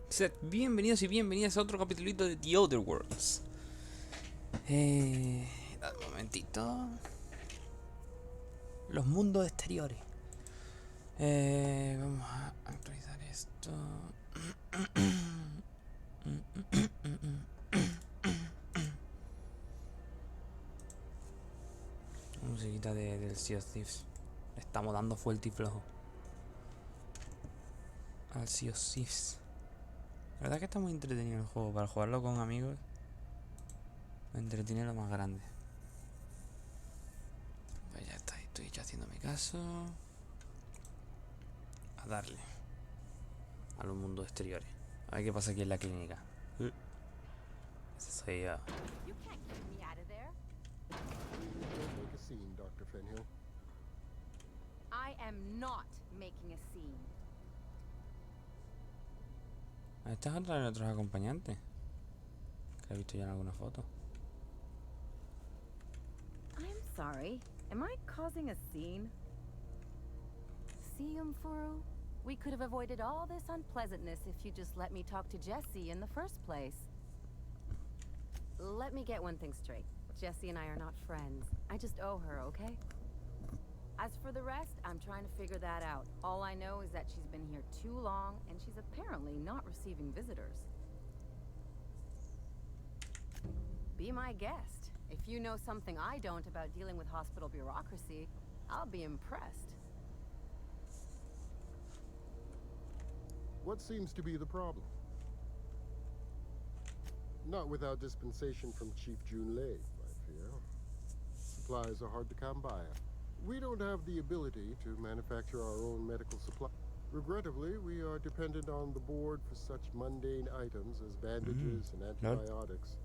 Sed bienvenidos y bienvenidas a otro capitulito de The Other Worlds. Un momentito. Los mundos exteriores. Vamos a actualizar esto. Musiquita del Sea of Thieves. Le estamos dando fuerte y flojo al Sea of Thieves. La verdad que está muy entretenido el juego. Para jugarlo con amigos me entretiene lo más grande. Pues ya está, estoy ya haciéndome caso. A darle a los mundos exteriores. A ver qué pasa aquí en la clínica. Ese soy yo. You can't keep me out of there. Don't make a scene, Dr. Fenhill. I am not making a scene. Esta es otra de nuestros acompañantes. Que la he visto ya en alguna foto. I'm sorry. Am I causing a scene? See, Umfuru? We could have avoided all this unpleasantness if you just let me talk to Jessie in the first place. Let me get one thing straight. Jessie and I are not friends. I just owe her, okay? As for the rest, I'm trying to figure that out. All I know is that she's been here too long, and she's apparently not receiving visitors. Be my guest. If you know something I don't about dealing with hospital bureaucracy, I'll be impressed. What seems to be the problem? Not without dispensation from Chief Junlei, I fear. Supplies are hard to come by. We don't have the ability to manufacture our own medical supply. Regrettably, we are dependent on the board for such mundane items as bandages and antibiotics,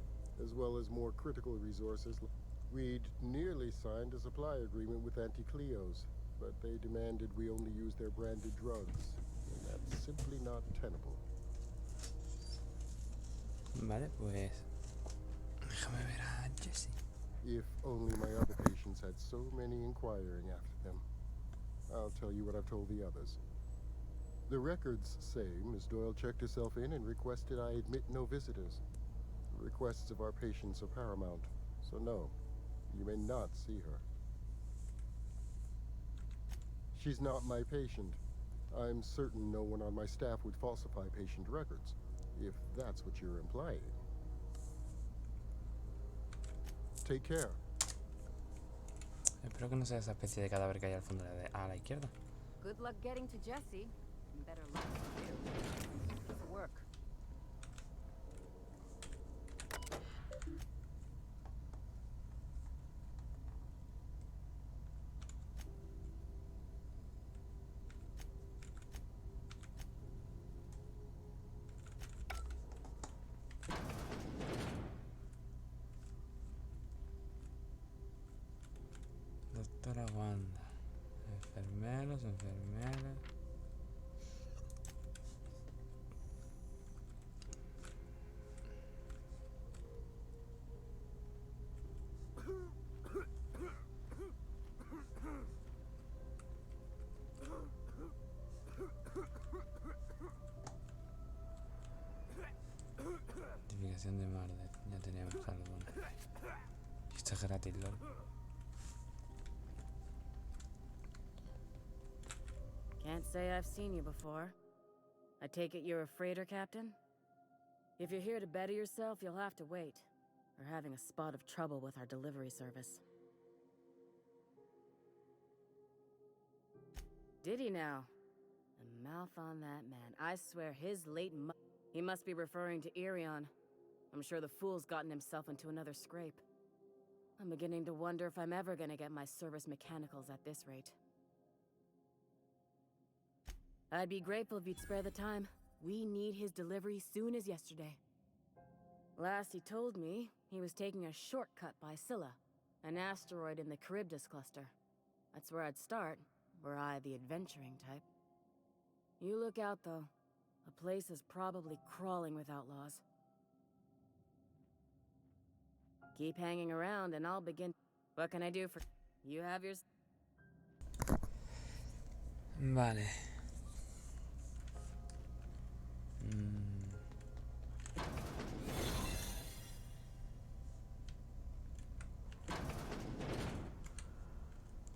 as well as more critical resources. We'd nearly signed a supply agreement with Anti-Cleos, but they demanded we only use their branded drugs, and that's simply not tenable. Vale, pues déjame ver a Jessie. If only my other patients had so many inquiring after them. I'll tell you what I've told the others. The records say Miss Doyle checked herself in and requested I admit no visitors. The requests of our patients are paramount, so no, you may not see her. She's not my patient. I'm certain no one on my staff would falsify patient records, if that's what you're implying. Take care. Espero que no sea esa especie de cadáver que hay al fondo a la izquierda. Good luck getting to Jessie. And better luck to you. Piece of work. Doctora Wanda. Enfermeros, enfermeras. Notificación de Marder. Ya tenemos alguna. Y esto es gratis, lol. Can't say I've seen you before. I take it you're a freighter captain? If you're here to better yourself, you'll have to wait. We're having a spot of trouble with our delivery service. Did he now? The mouth on that man. I swear his late he must be referring to Irion. I'm sure the fool's gotten himself into another scrape. I'm beginning to wonder if I'm ever gonna get my service mechanicals at this rate. I'd be grateful if you'd spare the time. We need his delivery soon as yesterday. Last he told me, he was taking a shortcut by Scylla, an asteroid in the Charybdis cluster. That's where I'd start, were I the adventuring type. You look out, though. The place is probably crawling with outlaws. Keep hanging around and I'll begin. What can I do for... You have yours? Vale.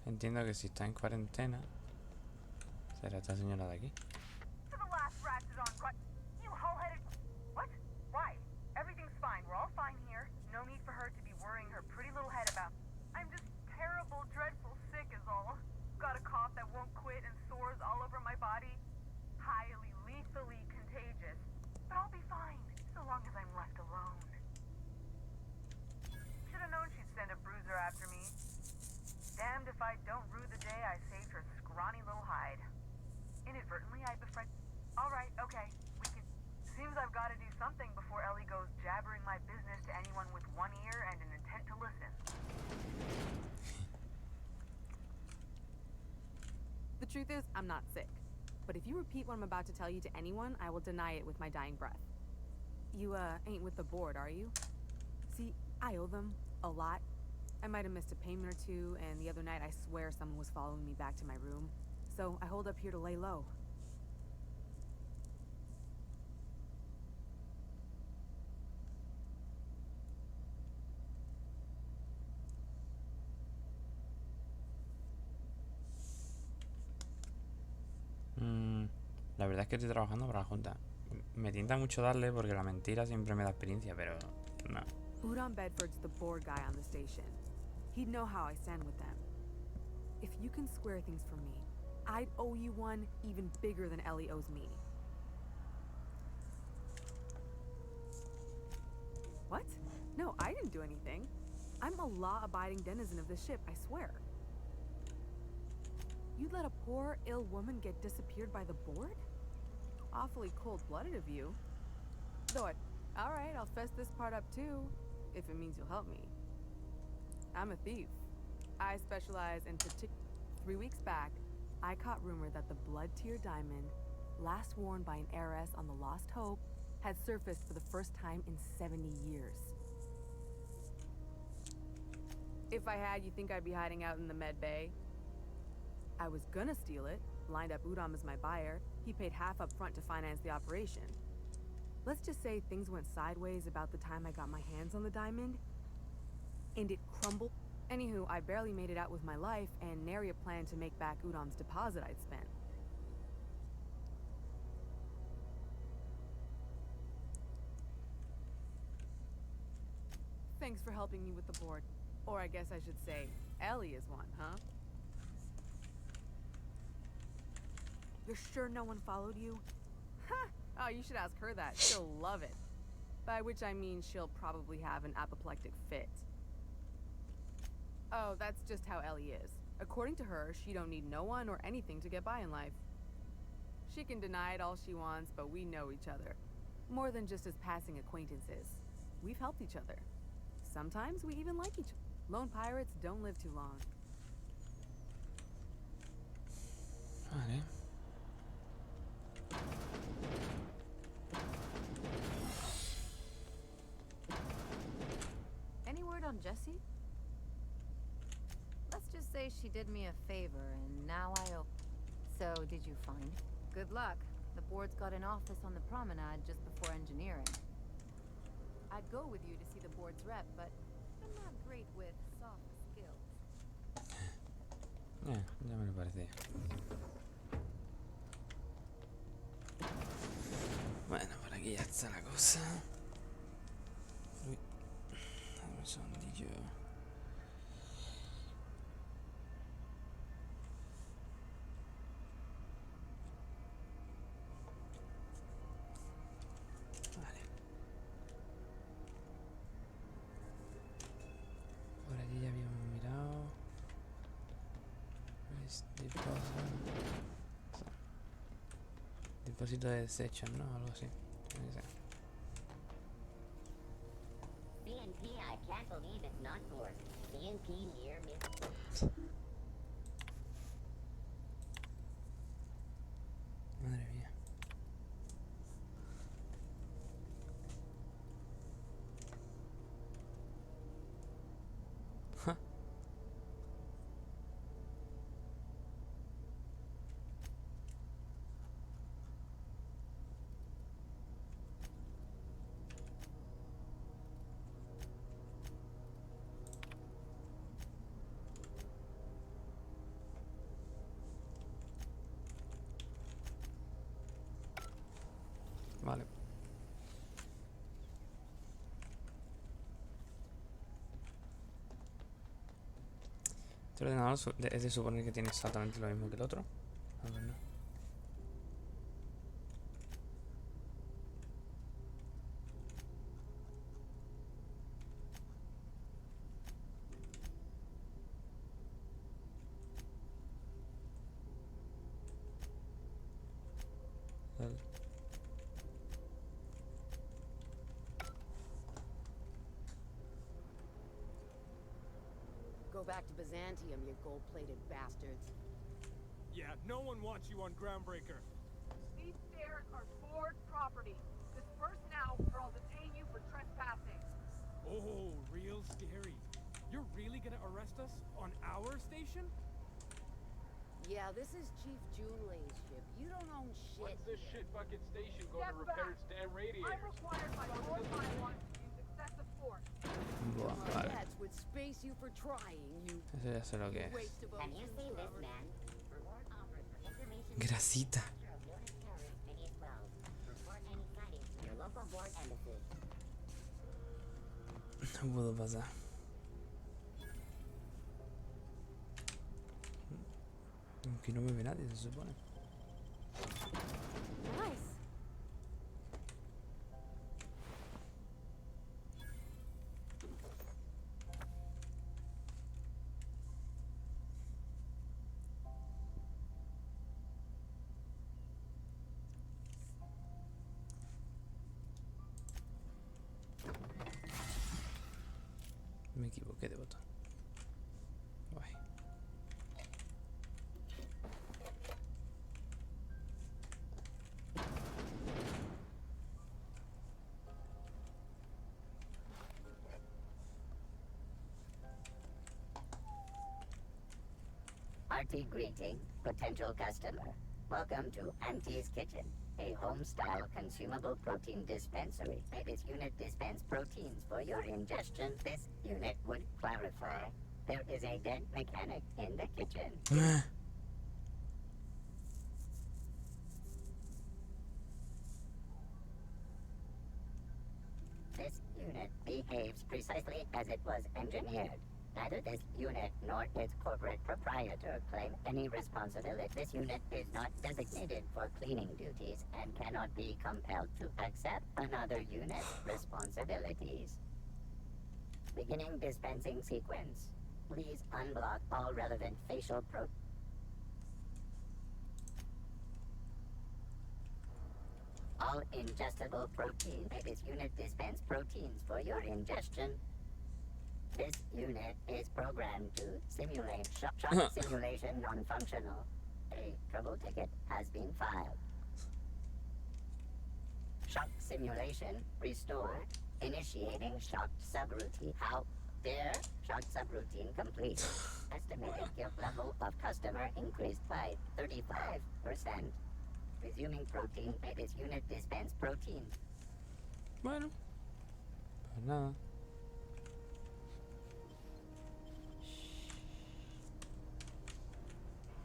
Entiendo que si está en cuarentena, será esta señora de aquí. So the last rat is on you hull-headed... What? Why? Everything's fine. We're all fine here. No need for her to be worrying her pretty little head about... I'm just terrible, dreadful sick is all. Got a cough that won't quit and sores all over my body. Highly, lethally contagious. But I'll be fine, so long as I'm left alone. Should've known she'd send a bruiser after me. Damned if I don't rue the day I saved her scrawny little hide. Inadvertently, I befriend... Alright, okay, we can... Seems I've gotta do something before Ellie goes jabbering my business to anyone with one ear and an intent to listen. The truth is, I'm not sick. But if you repeat what I'm about to tell you to anyone, I will deny it with my dying breath. You, ain't with the board, are you? See, I owe them a lot. I might have missed a payment or two, and the other night I swear someone was following me back to my room. So I hold up here to lay low. La verdad es que estoy trabajando para la junta. Me tienta mucho darle porque la mentira siempre me da experiencia, pero no. Udon Bedford's the board guy on the station. He'd know how I stand with them. If you can square things for me, I'd owe you one even bigger than Ellie owes me. What? No, I didn't do anything. I'm a law-abiding denizen of this ship, I swear. You'd let a poor, ill woman get disappeared by the board? Awfully cold-blooded of you. Though alright, I'll fess this part up too, if it means you'll help me. I'm a thief. I specialize in 3 weeks back, I caught rumor that the blood-tier diamond, last worn by an heiress on the Lost Hope, had surfaced for the first time in 70 years. If I had, you think I'd be hiding out in the med bay? I was gonna steal it, lined up Udom as my buyer. He paid half up front to finance the operation. Let's just say things went sideways about the time I got my hands on the diamond, and it crumbled. Anywho, I barely made it out with my life, and nary a plan to make back Udom's deposit I'd spent. Thanks for helping me with the board. Or I guess I should say, Ellie is one, huh? You're sure no one followed you? Ha! Oh, you should ask her that. She'll love it. By which I mean she'll probably have an apoplectic fit. Oh, that's just how Ellie is. According to her, she don't need no one or anything to get by in life. She can deny it all she wants, but we know each other. More than just as passing acquaintances. We've helped each other. Sometimes we even like each other. Lone pirates don't live too long. Vale. Any word on Jessie? Let's just say she did me a favor, and now I owe... So, did you find? Good luck. The board's got an office on the promenade just before engineering. I'd go with you to see the board's rep, but I'm not great with soft skills. Ya me lo parecía. Bueno, por aquí ya está la cosa. Uy, dame un segundillo. Vale. Por allí ya habíamos mirado. Depósito de desechos, ¿no? Algo así. BNP, I can't believe it's not for BNP near me. Madre mía. Este ordenador es de suponer que tiene exactamente lo mismo que el otro. A ver, no. Vale. Go back to Byzantium, you gold-plated bastards. Yeah, no one wants you on Groundbreaker. These stairs are board property. Disperse now, or I'll detain you for trespassing. Oh, real scary. You're really gonna arrest us on our station? Yeah, this is Chief Junlei's ship. You don't own shit. What's this shit bucket station going Step to repair back. its damn I'm radiators? required by your bylaws to use excessive force. Buah, Well, vale. that would space you for trying, you Eso ya sé lo que es. waste of Have you ocean seen this property. man? Reward offers for information. Grasita. Of unit terrorist Mini 12. Report any sightings to your local board embassy. No puedo pasar. Aquí no me ve nadie, se supone. Nice. Me equivoqué de botón. Guay. Hearty greeting, potential customer. Welcome to Auntie's Kitchen, a home-style consumable protein dispensary. This unit dispense proteins for your ingestion. This unit would clarify. There is a dead mechanic in the kitchen. This unit behaves precisely as it was engineered. Neither this unit nor its corporate proprietor claim any responsibility. This unit is not designated for cleaning duties and cannot be compelled to accept another unit's responsibilities. Beginning dispensing sequence. Please unblock all relevant facial all ingestible protein. This unit dispense proteins for your ingestion. This unit is programmed to simulate shock simulation non-functional. A trouble ticket has been filed. Shock simulation restored. Initiating shock subroutine. How dare shock subroutine complete. Estimated guilt level of customer increased by 35%. Resuming protein. This unit dispense protein. Bueno. Pues nada.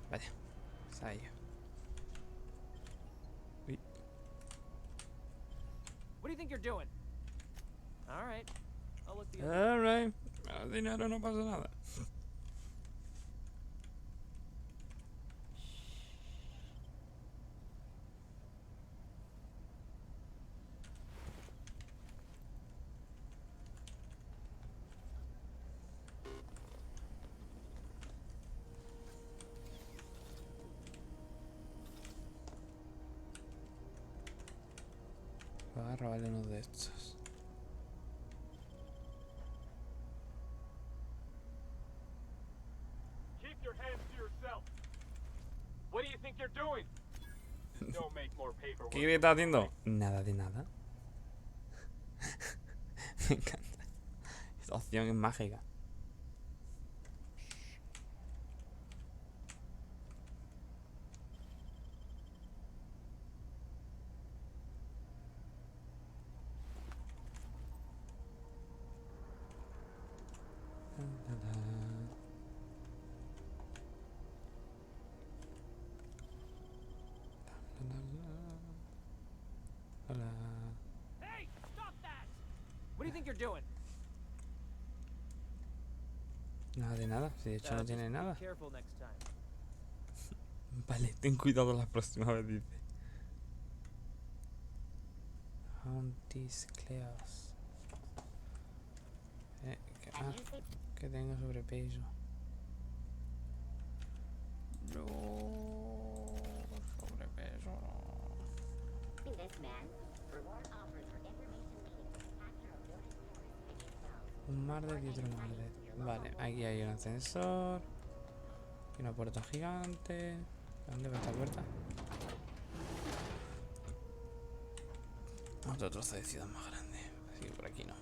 Vaya. Está ello. Uy. What do you think you're doing? Alright. I'll look the other Alright. Al dinero no pasa nada. Voy a robarle uno de estos. Keep your hands to yourself. What do you think you're doing? Don't make more paperwork. ¿Qué está haciendo? Nada de nada. Me encanta. Esta opción es mágica. Hola. Hey! Stop that! What do you think you're doing? Nada de nada, si de hecho no tiene nada. Careful next time. Vale, ten cuidado la próxima vez, dice. Hauntis Cleos. Que tengo sobrepeso. No, sobrepeso no. This man, reward offers for information needed for the capture of unit terrorists. Un mar de otro mar de... Vale, aquí hay un ascensor. Y una puerta gigante. ¿Dónde va esta puerta? Otro trozo de ciudad más grande. Así que por aquí no.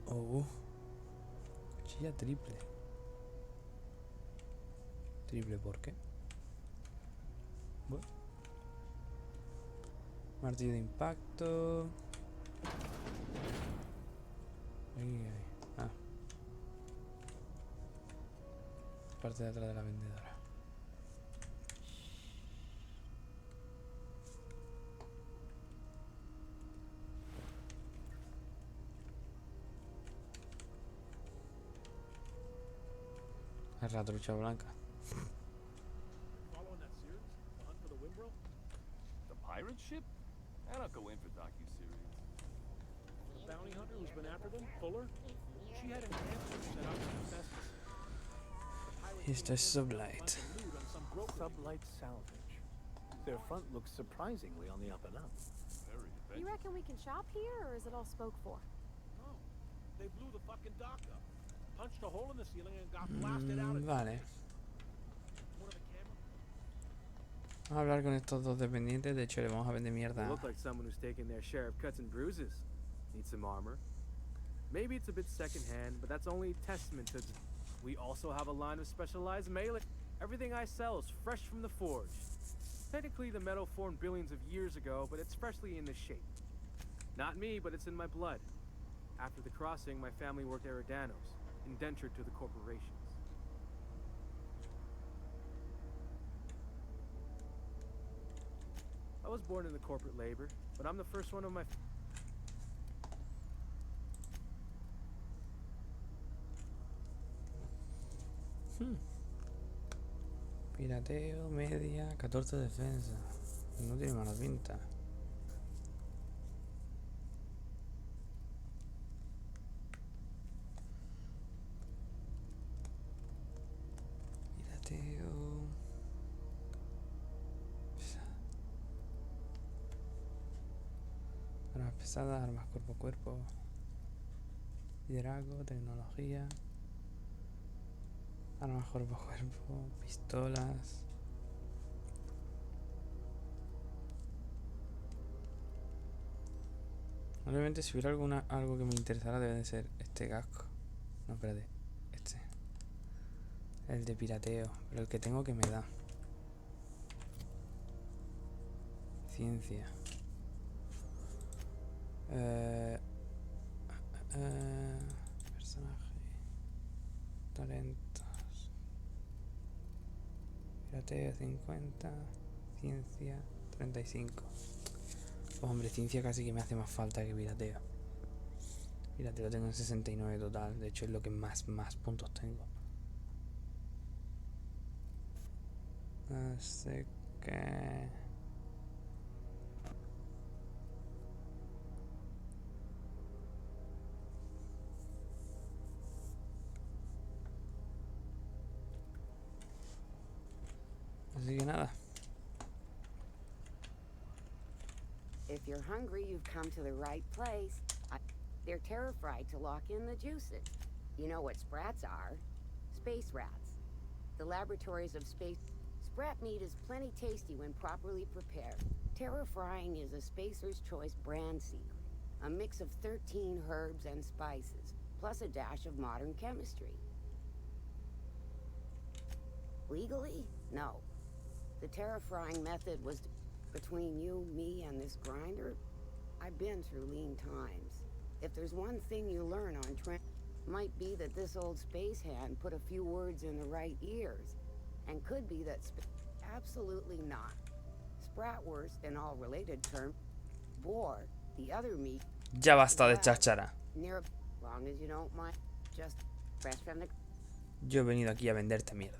Oh. Cuchilla triple. ¿Triple por qué? Bueno. Martillo de impacto. Ahí. Ah. Parte de atrás de la vendedora. Es la trucha blanca. Following that series? The Hunt for the Wimbrel? The pirate ship? I don't go in for docu-series. The bounty hunter who's been after them? Fuller? She had enhancers set up in Festus. Here's the sublight. Sublight salvage. Their front looks surprisingly on the up and up. Very You adventurous. reckon we can shop here, or is it all spoke for? No. They blew the fucking dock up. Punched a hole in the ceiling and got blasted out. Vale. One of the camera. Vamos a hablar con estos dos dependientes. De hecho, le vamos a vender They mierda. look like someone who's taken their share of cuts and bruises. Need some armor. Maybe it's a bit secondhand, but that's only a testament to. We also have a line of specialized melee. Everything I sell is fresh from the forge. Technically, the metal formed billions of years ago, but it's freshly in this shape. Not me, but it's in my blood. After the crossing, my family worked Eridanos, indentured to the corporations. I was born into corporate labor, but I'm the first one of my. Pirateo, media, 14 defensa. No tiene mala pinta. Pirateo. Armas pesadas, armas cuerpo a cuerpo. Liderazgo, tecnología. Armas cuerpo a cuerpo, pistolas. Obviamente si hubiera algo que me interesara debe de ser este casco. No, espérate. Este. El de pirateo. Pero el que tengo que me da. Ciencia. Personaje. Talentos. Pirateo 50. Ciencia 35. Pues hombre, ciencia casi que me hace más falta que pirateo. Pirateo tengo en 69 total. De hecho es lo que más puntos tengo. Así que... Así que nada. If you're hungry, you've come to the right place. They're terrified to lock in the juices. You know what sprats are? Space rats. The laboratories of space... Sprat meat is plenty tasty when properly prepared. Terra frying is a Spacer's Choice brand secret. A mix of 13 herbs and spices, plus a dash of modern chemistry. Legally? No. The terra frying method was between you, me, and this grinder. I've been through lean times. If there's one thing you learn on might be that this old space hand put a few words in the right ears. And could be that absolutely not. Spratwurst in all related terms. Boar, the other meat. Ya basta de cháchara. Near long as you don't mind. Just fresh from the... Yo he venido aquí a venderte mierda.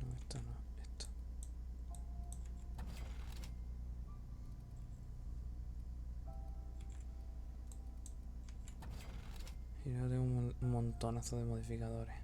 No, esto no, esto. Y luego tengo un montonazo de modificadores.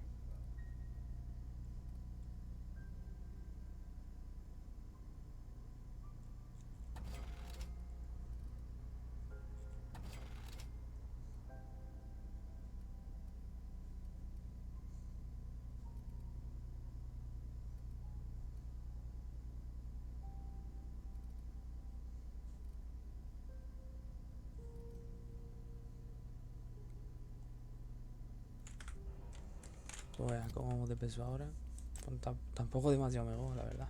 Pues vea, ¿cómo vamos de peso ahora? Pues tampoco demasiado mejor, la verdad.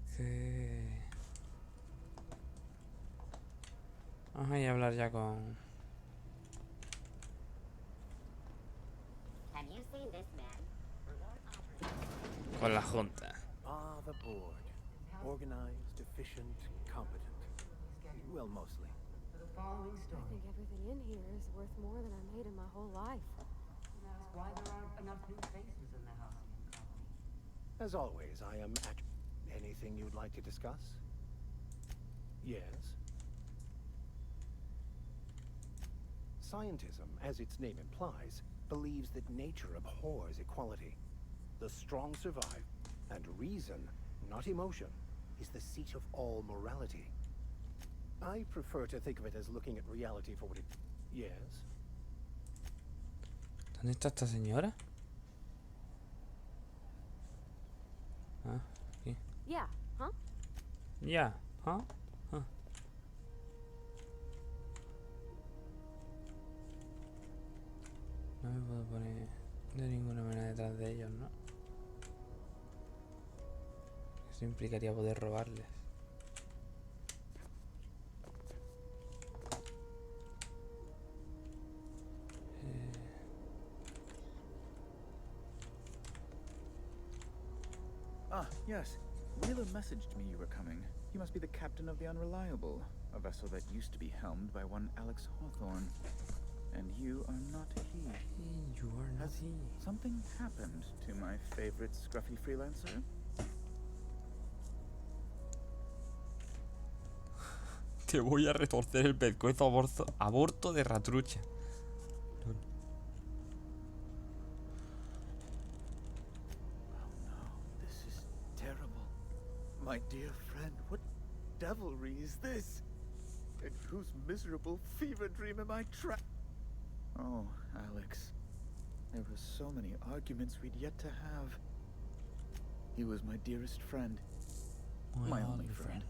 Es que... Vamos a ir a hablar ya con... Have you seen this man? Reward offered. Con la junta. Ah, the board. Organized, efficient, competent. Well, mostly. I think everything in here is worth more than I made in my whole life. That's why there aren't enough new faces in the Halcyon Company. As always, I am at... Anything you'd like to discuss? Yes? Scientism, as its name implies, believes that nature abhors equality. The strong survive, and reason, not emotion, is the seat of all morality. I prefer to think of it as looking at reality for what it... Yes? ¿Dónde está esta señora? Ah, aquí. Yeah, huh? Ya, ¿ah? Ah. No me puedo poner de ninguna manera detrás de ellos, ¿no? Eso implicaría poder robarles. Ah, yes. Wheeler messaged me you were coming. You must be the captain of the Unreliable, a vessel that used to be helmed by one Alex Hawthorne. And you are not he. You are not Has he. something happened to my favorite scruffy freelancer? Te voy a retorcer el pescuezo aborto de ratrucha. This is terrible. My dear friend, what devilry is this? In whose miserable fever dream am I trapped? Oh, Alex. There were so many arguments we'd yet to have. He was my dearest friend. My only friend.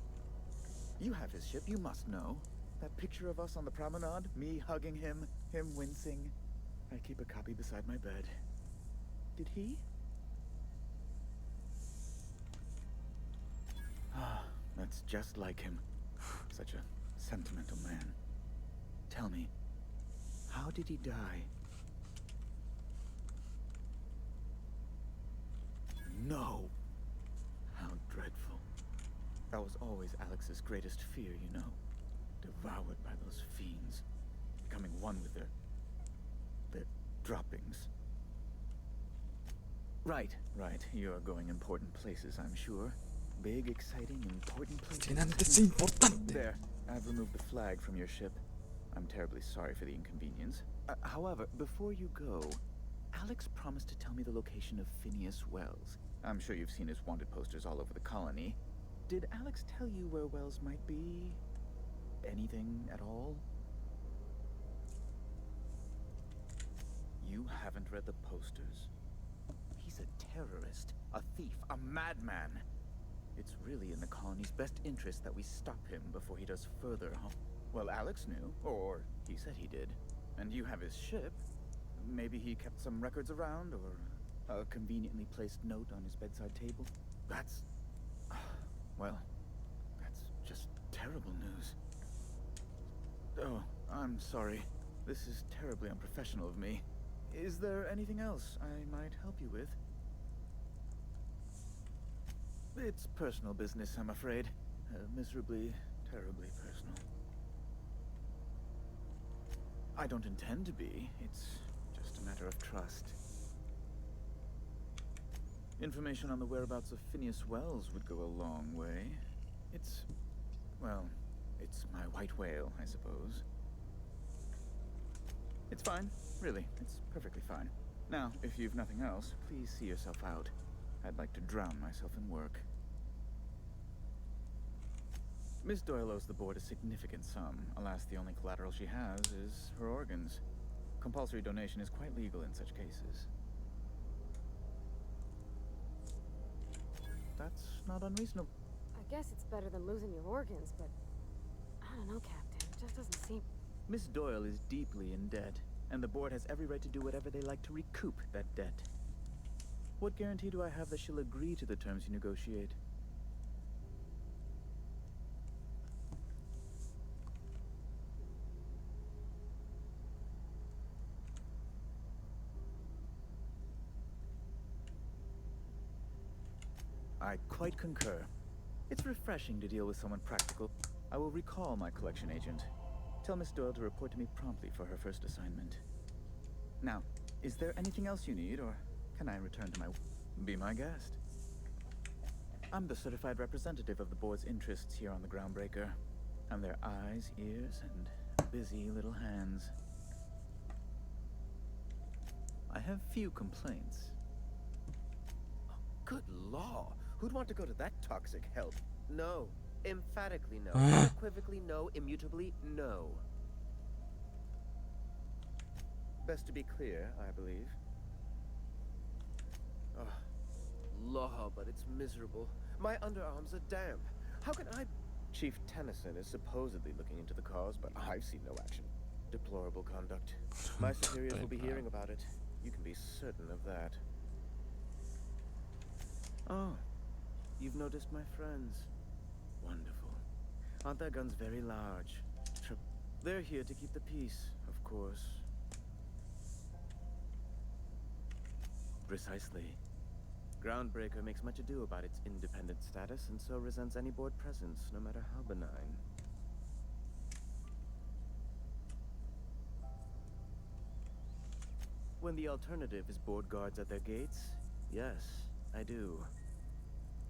You have his ship, you must know. That picture of us on the promenade, me hugging him, him wincing. I keep a copy beside my bed. Did he? Ah, that's just like him. Such a sentimental man. Tell me, how did he die? No! How dreadful. That was always Alex's greatest fear, you know. Devoured by those fiends. Becoming one with their droppings. Right. You are going important places, I'm sure. Big, exciting, important places. There, I've removed the flag from your ship. I'm terribly sorry for the inconvenience. However, before you go, Alex promised to tell me the location of Phineas Wells. I'm sure you've seen his wanted posters all over the colony. Did Alex tell you where Wells might be? Anything at all? You haven't read the posters? He's a terrorist, a thief, a madman. It's really in the colony's best interest that we stop him before he does further harm. Well, Alex knew, or he said he did. And you have his ship. Maybe he kept some records around, or a conveniently placed note on his bedside table. That's... well, that's just terrible news. Oh, I'm sorry. This is terribly unprofessional of me. Is there anything else I might help you with? It's personal business, I'm afraid. Miserably, terribly personal. I don't intend to be. It's just a matter of trust. Information on the whereabouts of Phineas Wells would go a long way. It's... well, it's my white whale, I suppose. It's fine, really. It's perfectly fine. Now, if you've nothing else, please see yourself out. I'd like to drown myself in work. Miss Doyle owes the board a significant sum. Alas, the only collateral she has is her organs. Compulsory donation is quite legal in such cases. That's not unreasonable. I guess it's better than losing your organs, but I don't know, Captain. It just doesn't seem... Miss Doyle is deeply in debt, and the board has every right to do whatever they like to recoup that debt. What guarantee do I have that she'll agree to the terms you negotiate? I quite concur. It's refreshing to deal with someone practical. I will recall my collection agent. Tell Miss Doyle to report to me promptly for her first assignment. Now, is there anything else you need, or can I return to my... Be my guest. I'm the certified representative of the board's interests here on the Groundbreaker. I'm their eyes, ears, and busy little hands. I have few complaints. Oh, good law! Who'd want to go to that toxic hell? No. Emphatically no. Unequivocally no. Immutably no. Best to be clear, I believe. Oh, law, but it's miserable. My underarms are damp. How can I... Chief Tennyson is supposedly looking into the cause, but I've seen no action. Deplorable conduct. My superiors will be hearing about it. You can be certain of that. Oh, you've noticed my friends. Wonderful. Aren't their guns very large? They're here to keep the peace, of course. Precisely. Groundbreaker makes much ado about its independent status, and so resents any board presence, no matter how benign. When the alternative is board guards at their gates, yes, I do.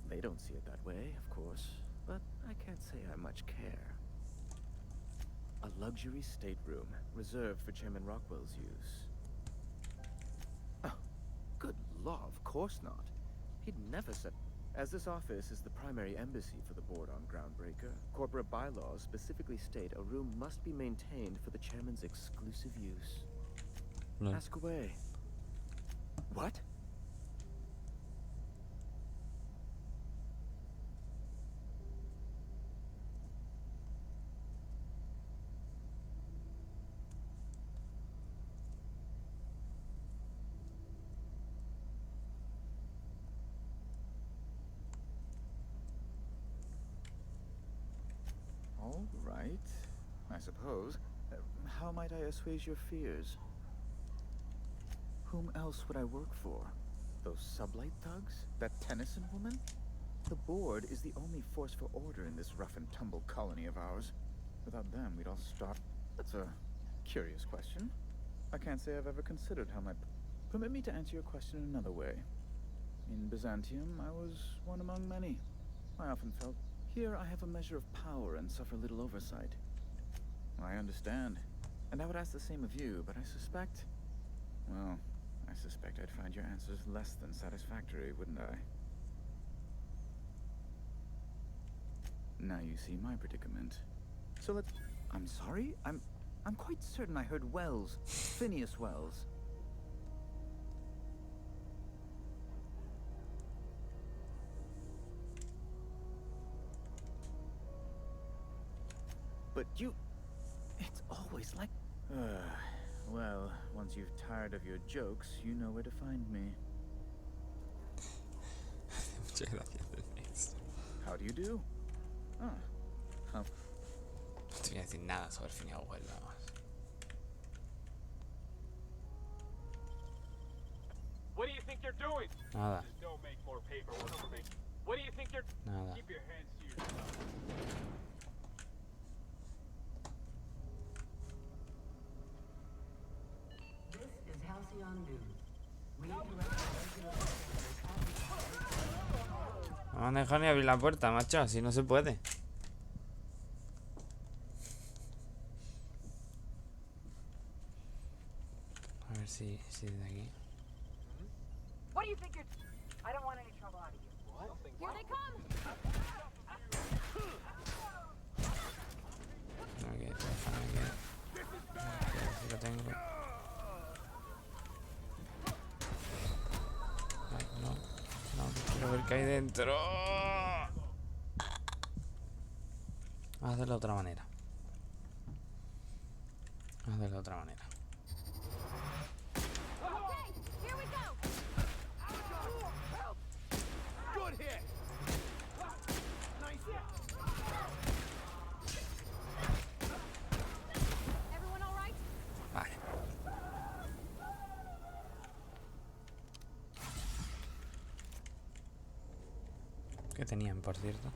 They don't see it that way, of course, but I can't say I much care. A luxury stateroom, reserved for Chairman Rockwell's use. Oh, good law, of course not. He'd never said... As this office is the primary embassy for the board on Groundbreaker, corporate bylaws specifically state a room must be maintained for the chairman's exclusive use. No. Ask away. What? All right, I suppose. How might I assuage your fears? Whom else would I work for? Those sublight thugs? That Tennyson woman? The board is the only force for order in this rough-and-tumble colony of ours. Without them, we'd all starve. That's a curious question. I can't say I've ever considered how my... Permit me to answer your question in another way. In Byzantium, I was one among many. I often felt, here I have a measure of power and suffer little oversight. I understand. And I would ask the same of you, but I suspect... Well, I suspect I'd find your answers less than satisfactory, wouldn't I? Now you see my predicament. So I'm sorry? I'm quite certain I heard Wells. Phineas Wells. but you... It's always like... Well, once you've tired of your jokes, you know where to find me. Muchas gracias, Denise. How do you do? Ah. No te voy a decir nada sobre el final web, vamos. What do you think you're doing? Nada. Just don't make more paperwork for me. What do you think you're... Nada. Keep your hands to yourself. This is Halcyon News. We direct No van a dejar ni abrir la puerta, macho, así no se puede. A ver si de aquí. What do you think you're... I don't want any trouble out of you. What? Here they come! Ok, déjame aquí. Aquí lo tengo. Ay, no, quiero ver qué hay dentro. Vamos a hacerlo de otra manera. Good hit! Nice hit! Everyone all right? Vale. ¿Qué tenían, por cierto?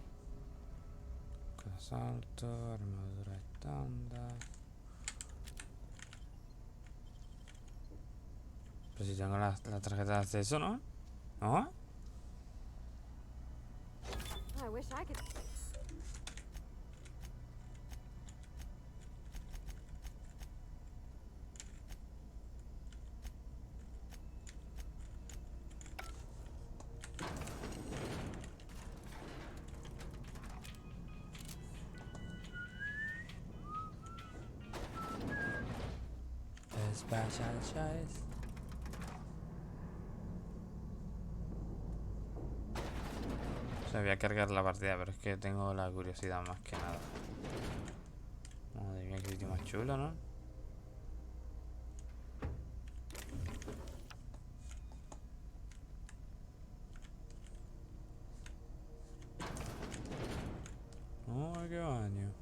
Asalto, armadura estándar. Pero si tengo la tarjeta de acceso, ¿no? ¿No? I wish I could. Special choice. O sea, voy a cargar la partida, pero es que tengo la curiosidad más que nada. Madre mía, qué sitio más chulo, ¿no? Oh, qué baño.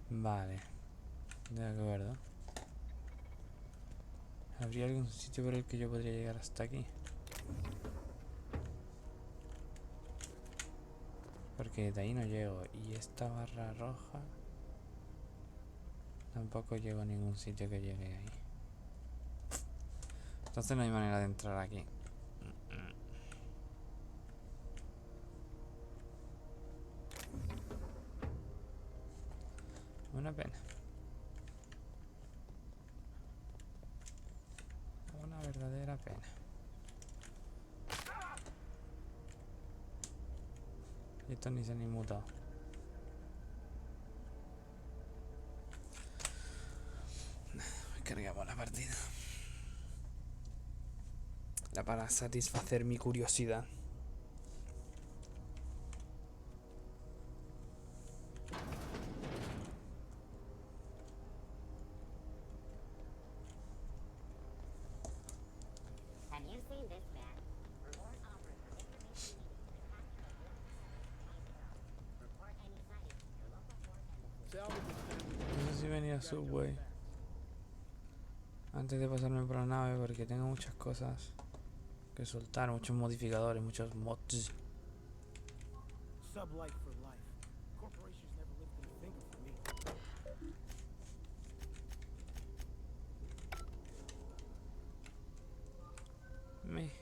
Vale, de acuerdo. ¿Habría algún sitio por el que yo podría llegar hasta aquí? Porque de ahí no llego. Y esta barra roja... Tampoco llego a ningún sitio que llegue ahí. Entonces no hay manera de entrar aquí. Una pena. Una verdadera pena. Y esto ni se han inmutado. Cargamos la partida. Era para satisfacer mi curiosidad. Have you seen this man? Reward offered for information needed to report any sightings. Your local force and No sé si venía Subway antes de pasarme por la nave, porque tengo muchas cosas que soltar, muchos modificadores, muchos mods. Sublight for life. Corporations never lifted a finger for me. Me.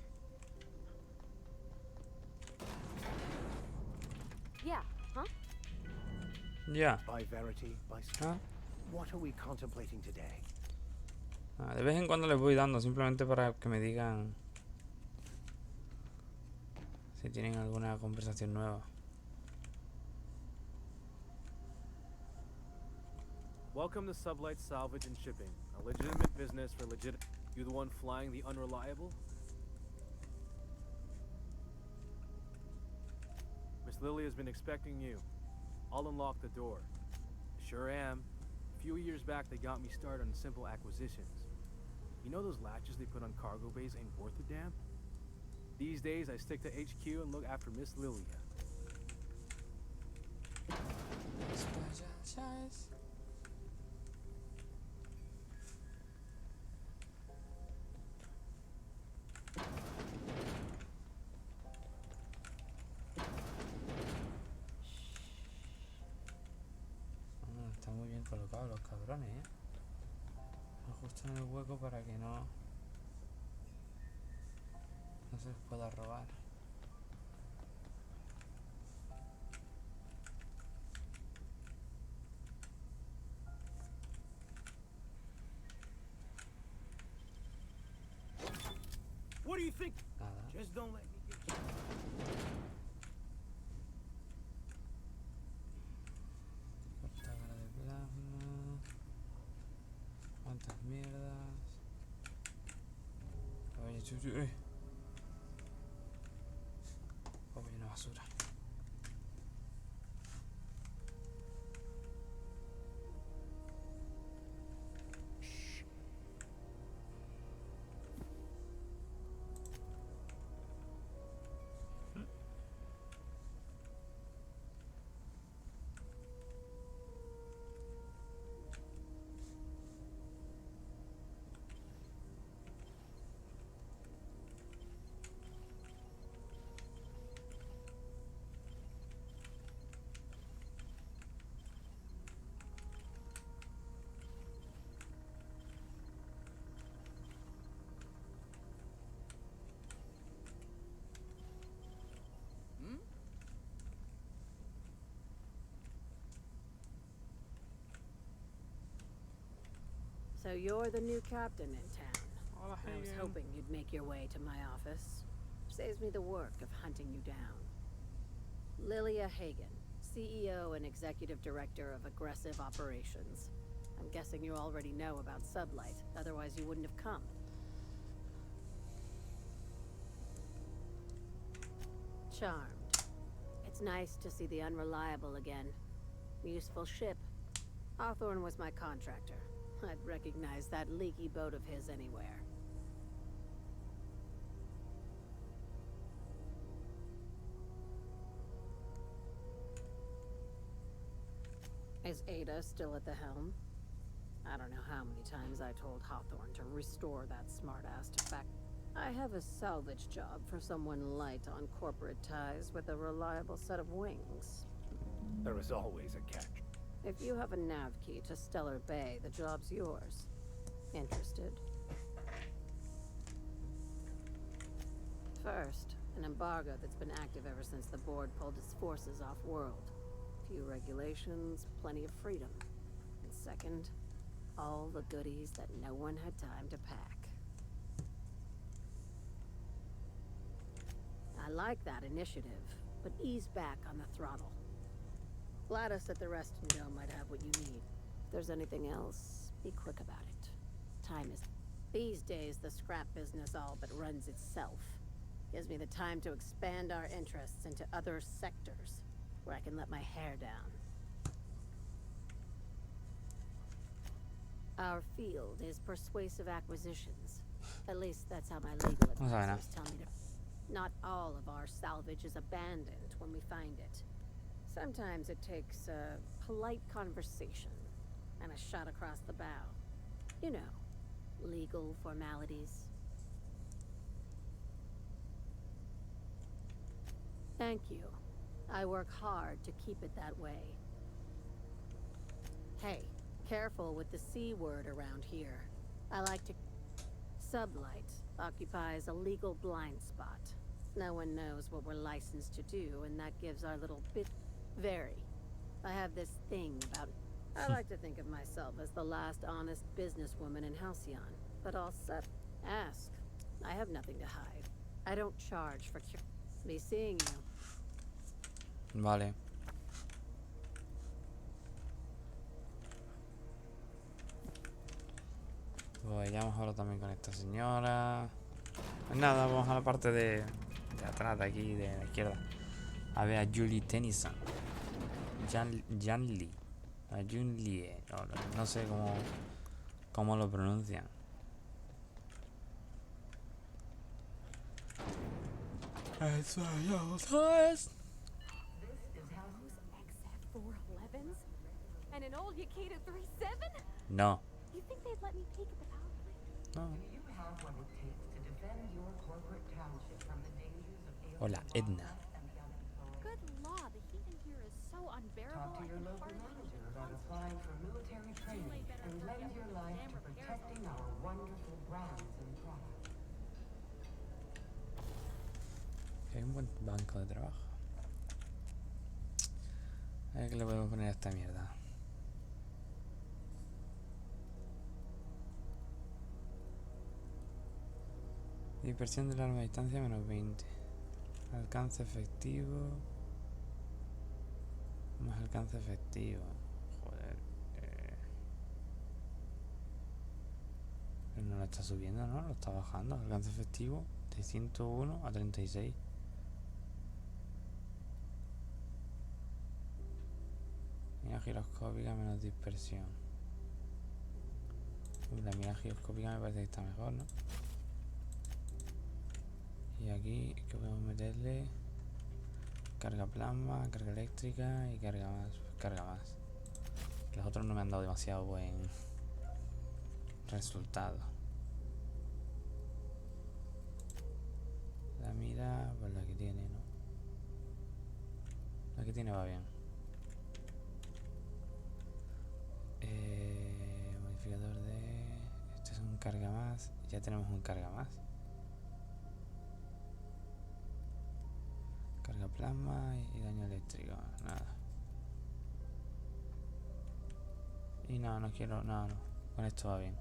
Yeah, huh? Ya. By verity, by ¿Ah? what are we contemplating today? De vez en cuando les voy dando, simplemente para que me digan si tienen alguna conversación nueva. Welcome to Sublight Salvage and Shipping, a legitimate business for legit. You the one flying the unreliable? Miss Lily has been expecting you. I'll unlock the door. Sure am. A few years back, they got me started on simple acquisitions. You know those latches they put on cargo bays ain't worth a damn? These days, I stick to HQ and look after Miss Lilia. Están muy bien colocados los cabrones, ¿eh? Justo en el hueco para que no se les pueda robar. What do you think? Nada. Just don't let me get you. Cortadora de plasma. ¿Cuántas mierdas? Oye, chuchu. Como lleno de basura. So you're the new captain in town. Hola, I was Hagen. hoping you'd make your way to my office. Saves me the work of hunting you down. Lilia Hagen, CEO and Executive Director of Aggressive Operations. I'm guessing you already know about Sublight, otherwise you wouldn't have come. Charmed. It's nice to see the Unreliable again. Useful ship. Hawthorne was my contractor. I'd recognize that leaky boat of his anywhere. Is Ada still at the helm? I don't know how many times I told Hawthorne to restore that smartass to fact. I have a salvage job for someone light on corporate ties with a reliable set of wings. There is always a catch. If you have a nav key to Stellar Bay, the job's yours. Interested? First, an embargo that's been active ever since the board pulled its forces off-world. Few regulations, plenty of freedom. And second, all the goodies that no one had time to pack. I like that initiative, but ease back on the throttle. Gladys at the Reston Dome might have what you need. If there's anything else, be quick about it. Time is... These days, the scrap business all but runs itself. Gives me the time to expand our interests into other sectors, where I can let my hair down. Our field is persuasive acquisitions. At least that's how my legal advisors tell me to... Not all of our salvage is abandoned when we find it. Sometimes it takes a polite conversation and a shot across the bow. You know, legal formalities. Thank you. I work hard to keep it that way. Hey, careful with the C word around here. I like to... Sublight occupies a legal blind spot. No one knows what we're licensed to do, and that gives our little bit... Very. I have this thing about... I like to think of myself as the last honest businesswoman in Halcyon, but I'll set... Ask. I have nothing to hide. I don't charge for... Be seeing you. Vale. Pues ya hemos hablado también con esta señora. Pues nada, vamos a la parte de atrás, de aquí, de la izquierda. A ver, a Julie Tennyson. Jan Lee. A Jun Lee. No sé cómo lo pronuncian. Eso es. XF411s? And an old Yakita 37? No. You think they'd let me peek at the power plant? No. Do you have what it takes to defend your corporate township from the dangers of alien Hola, Edna. wildlife and the unemployed? Good law, the heat in here is so unbearable. Talk to your local manager about applying for military training and lend your life to protecting our wonderful brands and products. Hay un buen banco de trabajo. A ver qué le podemos poner a esta mierda. Dispersión del arma a distancia menos 20. Alcance efectivo. Más alcance efectivo. Joder. Pero no lo está subiendo, ¿no? Lo está bajando. Alcance efectivo de 101 a 36. Mira giroscópica menos dispersión. La mira giroscópica me parece que está mejor, ¿no? Y aquí que podemos meterle carga plasma, carga eléctrica y carga más. Pues carga más. Los otros no me han dado demasiado buen resultado. La mira, pues la que tiene, ¿no? La que tiene va bien. Modificador de... Este es un carga más. Ya tenemos un carga más. Carga plasma y daño eléctrico. Nada. Y no quiero... No. Con esto va bien.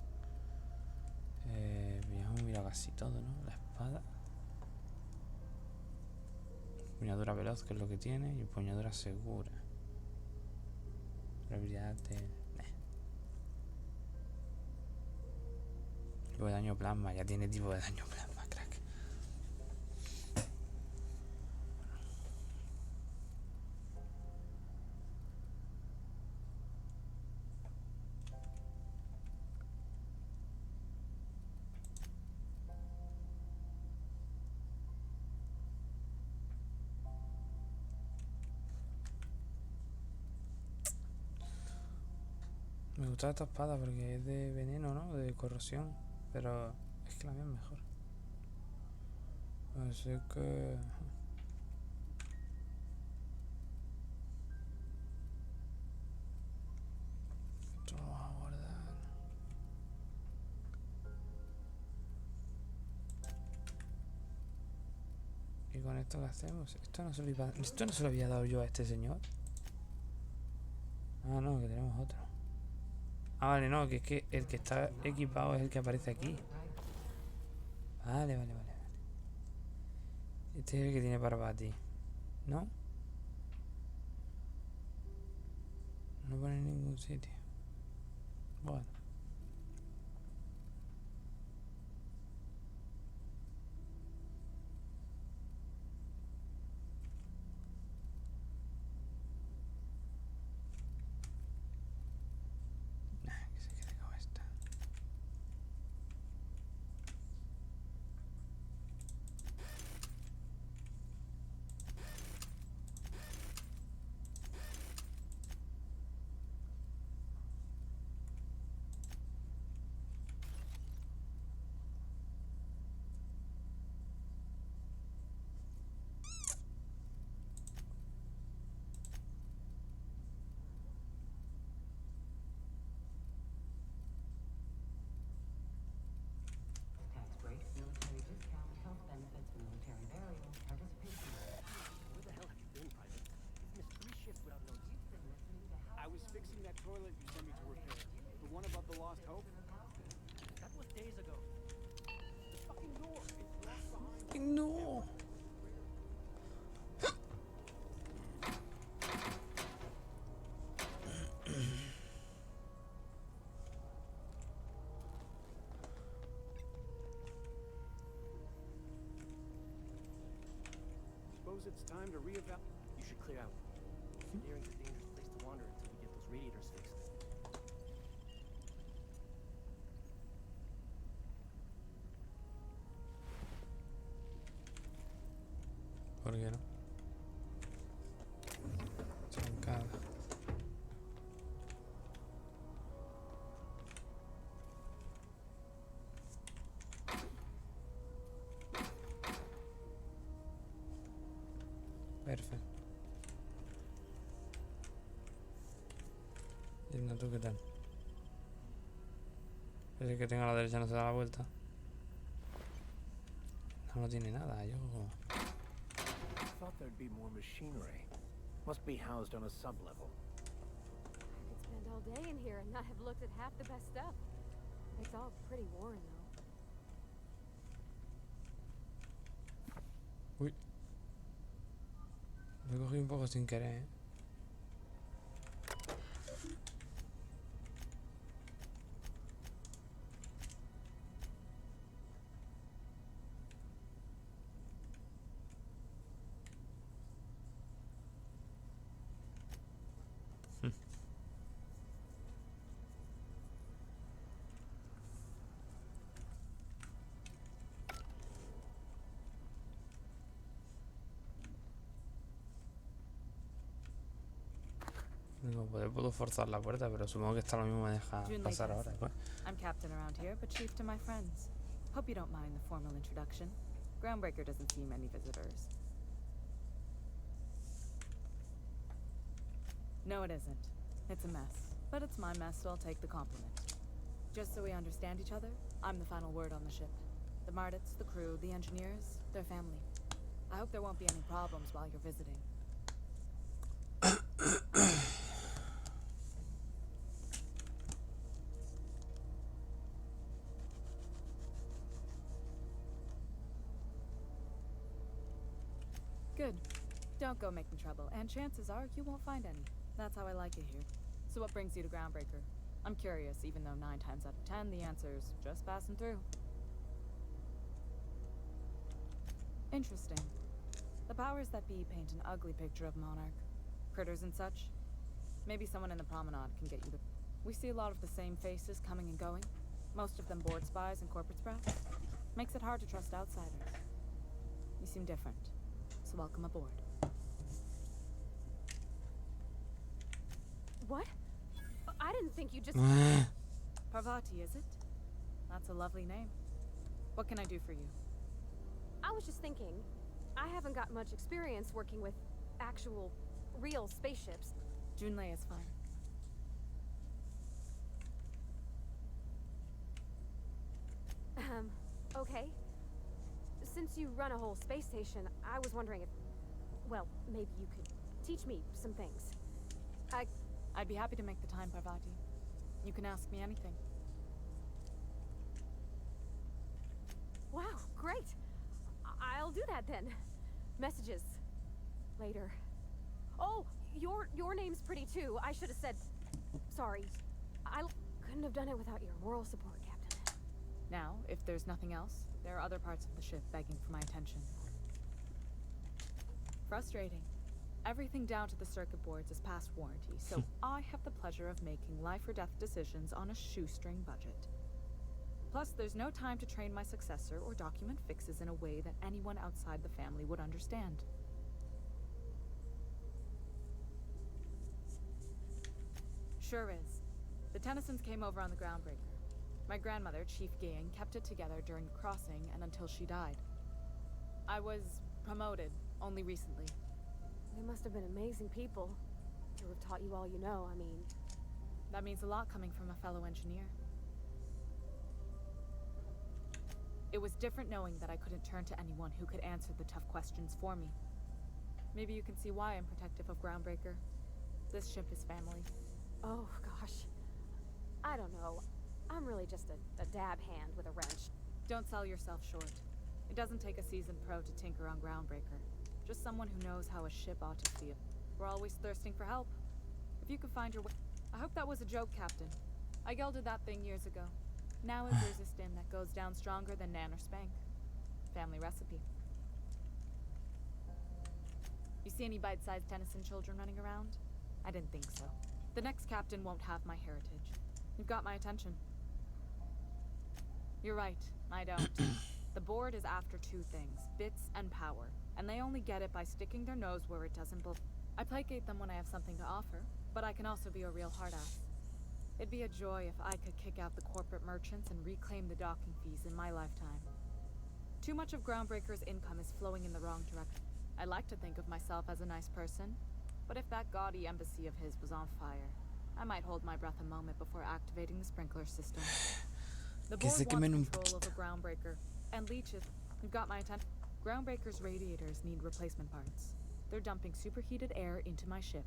Ya hemos mirado casi todo, ¿no? La espada. Empuñadura veloz, que es lo que tiene. Y empuñadura segura. Probabilidad de... Tipo de daño plasma. Ya tiene tipo de daño plasma, crack. Me gusta esta espada porque es de veneno, ¿no? De corrosión. Pero es que la mía es mejor. Así que... Esto lo vamos a guardar. ¿Y con esto qué hacemos? Esto no se lo había dado yo a este señor. Ah, no, que tenemos otro. Ah, vale, no, que es que el que está equipado es el que aparece aquí. Vale. Este es el que tiene Parvati, ¿no? No pone en ningún sitio. Bueno. Que se quede como esta. Tax break, military discount, health benefits, military burial, participation. Where the hell have you been, Private? You've missed 3 shifts without notice. You've been listening to how I was fixing that toilet you sent me to repair. The one above the Lost Hope. That was days ago. The fucking door. It's locked behind. No. Suppose it's time to reevaluate. clear out. Engineering's a dangerous place to wander until we get those radiators fixed. ¿Por qué no? Chancada. Perfecto. ¿Y no tú qué tal? ¿Es que tenga a la derecha no se da la vuelta? No tiene nada, yo... Thought there'd be more machinery. Must be housed on a sub-level. I could spend all day in here and not have looked at half the best stuff. It's all pretty worn, though. Uy. Me cogí un poco sin querer, ¿eh? No puedo forzar la puerta, pero supongo que esta lo mismo me deja pasar ahora. Pues. I'm captain around here, but chief to my friends. Hope you don't mind the formal introduction. Groundbreaker doesn't see many visitors. No, it isn't. It's a mess. But it's my mess, so I'll take the compliment. Just so we understand each other, I'm the final word on the ship. The Mardits, the crew, the engineers, their family. I hope there won't be any problems while you're visiting. Good. Don't go making trouble, and chances are you won't find any. That's how I like it here. So what brings you to Groundbreaker? I'm curious, even though 9 times out of 10 the answer's just passing through. Interesting. The powers that be paint an ugly picture of Monarch. Critters and such. Maybe someone in the promenade can get you the... We see a lot of the same faces coming and going. Most of them board spies and corporate sprouts. Makes it hard to trust outsiders. You seem different. So welcome aboard. What? I didn't think you just... Parvati, is it? That's a lovely name. What can I do for you? I was just thinking, I haven't got much experience working with actual, real spaceships. Junlei is fine. Okay. Since you run a whole space station, I was wondering if... Well, maybe you could teach me some things. I'd be happy to make the time, Parvati. You can ask me anything. Wow, great! I'll do that then. Messages. Later. Oh, your name's pretty too. I should have said... Sorry. I couldn't have done it without your moral support, Captain. Now, if there's nothing else, there are other parts of the ship begging for my attention. Frustrating. Everything down to the circuit boards is past warranty, so I have the pleasure of making life-or-death decisions on a shoestring budget. Plus, there's no time to train my successor or document fixes in a way that anyone outside the family would understand. Sure is. The Tennysons came over on the Groundbreaker. My grandmother, Chief Gang, kept it together during the crossing and until she died. I was promoted only recently. They must have been amazing people to have taught you all you know, I mean. That means a lot coming from a fellow engineer. It was different knowing that I couldn't turn to anyone who could answer the tough questions for me. Maybe you can see why I'm protective of Groundbreaker. This ship is family. Oh, gosh. I don't know. I'm really just a dab hand with a wrench. Don't sell yourself short. It doesn't take a seasoned pro to tinker on Groundbreaker. Just someone who knows how a ship ought to feel. We're always thirsting for help. If you could find your way... I hope that was a joke, Captain. I gelded that thing years ago. Now it brews a stin that goes down stronger than Nan or Spank. Family recipe. You see any bite-sized Tennyson children running around? I didn't think so. The next captain won't have my heritage. You've got my attention. You're right, I don't. The board is after two things, bits and power, and they only get it by sticking their nose where it doesn't belong. I placate them when I have something to offer, but I can also be a real hard-ass. It'd be a joy if I could kick out the corporate merchants and reclaim the docking fees in my lifetime. Too much of Groundbreaker's income is flowing in the wrong direction. I like to think of myself as a nice person, but if that gaudy embassy of his was on fire, I might hold my breath a moment before activating the sprinkler system. The board wants control over Groundbreaker, and leeches. You've got my attention. Groundbreaker's radiators need replacement parts. They're dumping superheated air into my ship.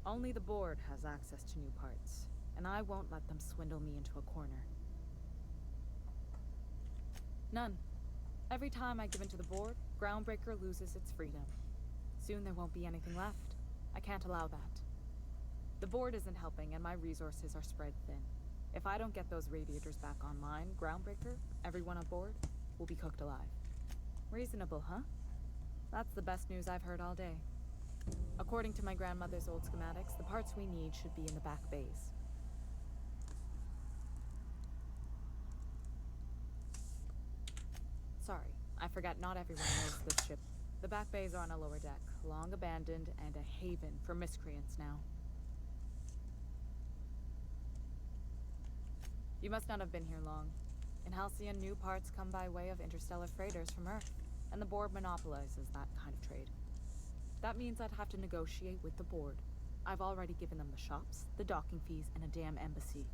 Only the board has access to new parts, and I won't let them swindle me into a corner. None. Every time I give in to the board, Groundbreaker loses its freedom. Soon there won't be anything left. I can't allow that. The board isn't helping, and my resources are spread thin. If I don't get those radiators back online, Groundbreaker, everyone on board, will be cooked alive. Reasonable, huh? That's the best news I've heard all day. According to my grandmother's old schematics, the parts we need should be in the back bays. Sorry, I forgot not everyone knows this ship. The back bays are on a lower deck, long abandoned and a haven for miscreants now. You must not have been here long. In Halcyon, new parts come by way of interstellar freighters from Earth, and the board monopolizes that kind of trade. That means I'd have to negotiate with the board. I've already given them the shops, the docking fees, and a damn embassy.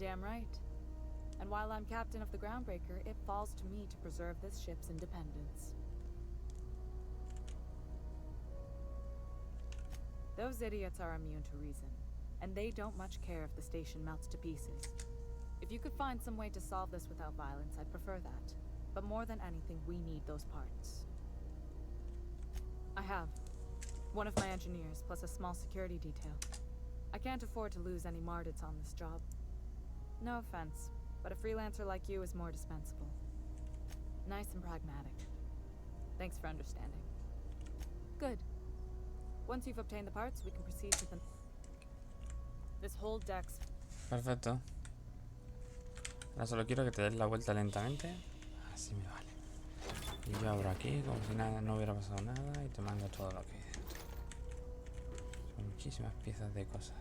Damn right. And while I'm captain of the Groundbreaker, it falls to me to preserve this ship's independence. Those idiots are immune to reason, and they don't much care if the station melts to pieces. If you could find some way to solve this without violence, I'd prefer that. But more than anything, we need those parts. I have. One of my engineers, plus a small security detail. I can't afford to lose any Mardits on this job. No offense, but a freelancer like you is more dispensable. Nice and pragmatic. Thanks for understanding. Good. Once you've obtained the parts, we can proceed with them. This whole deck's... Perfecto. Ahora solo quiero que te des la vuelta lentamente. Así me vale. Y yo abro aquí como si nada, no hubiera pasado nada y te mando todo lo que hay dentro. Son muchísimas piezas de cosas.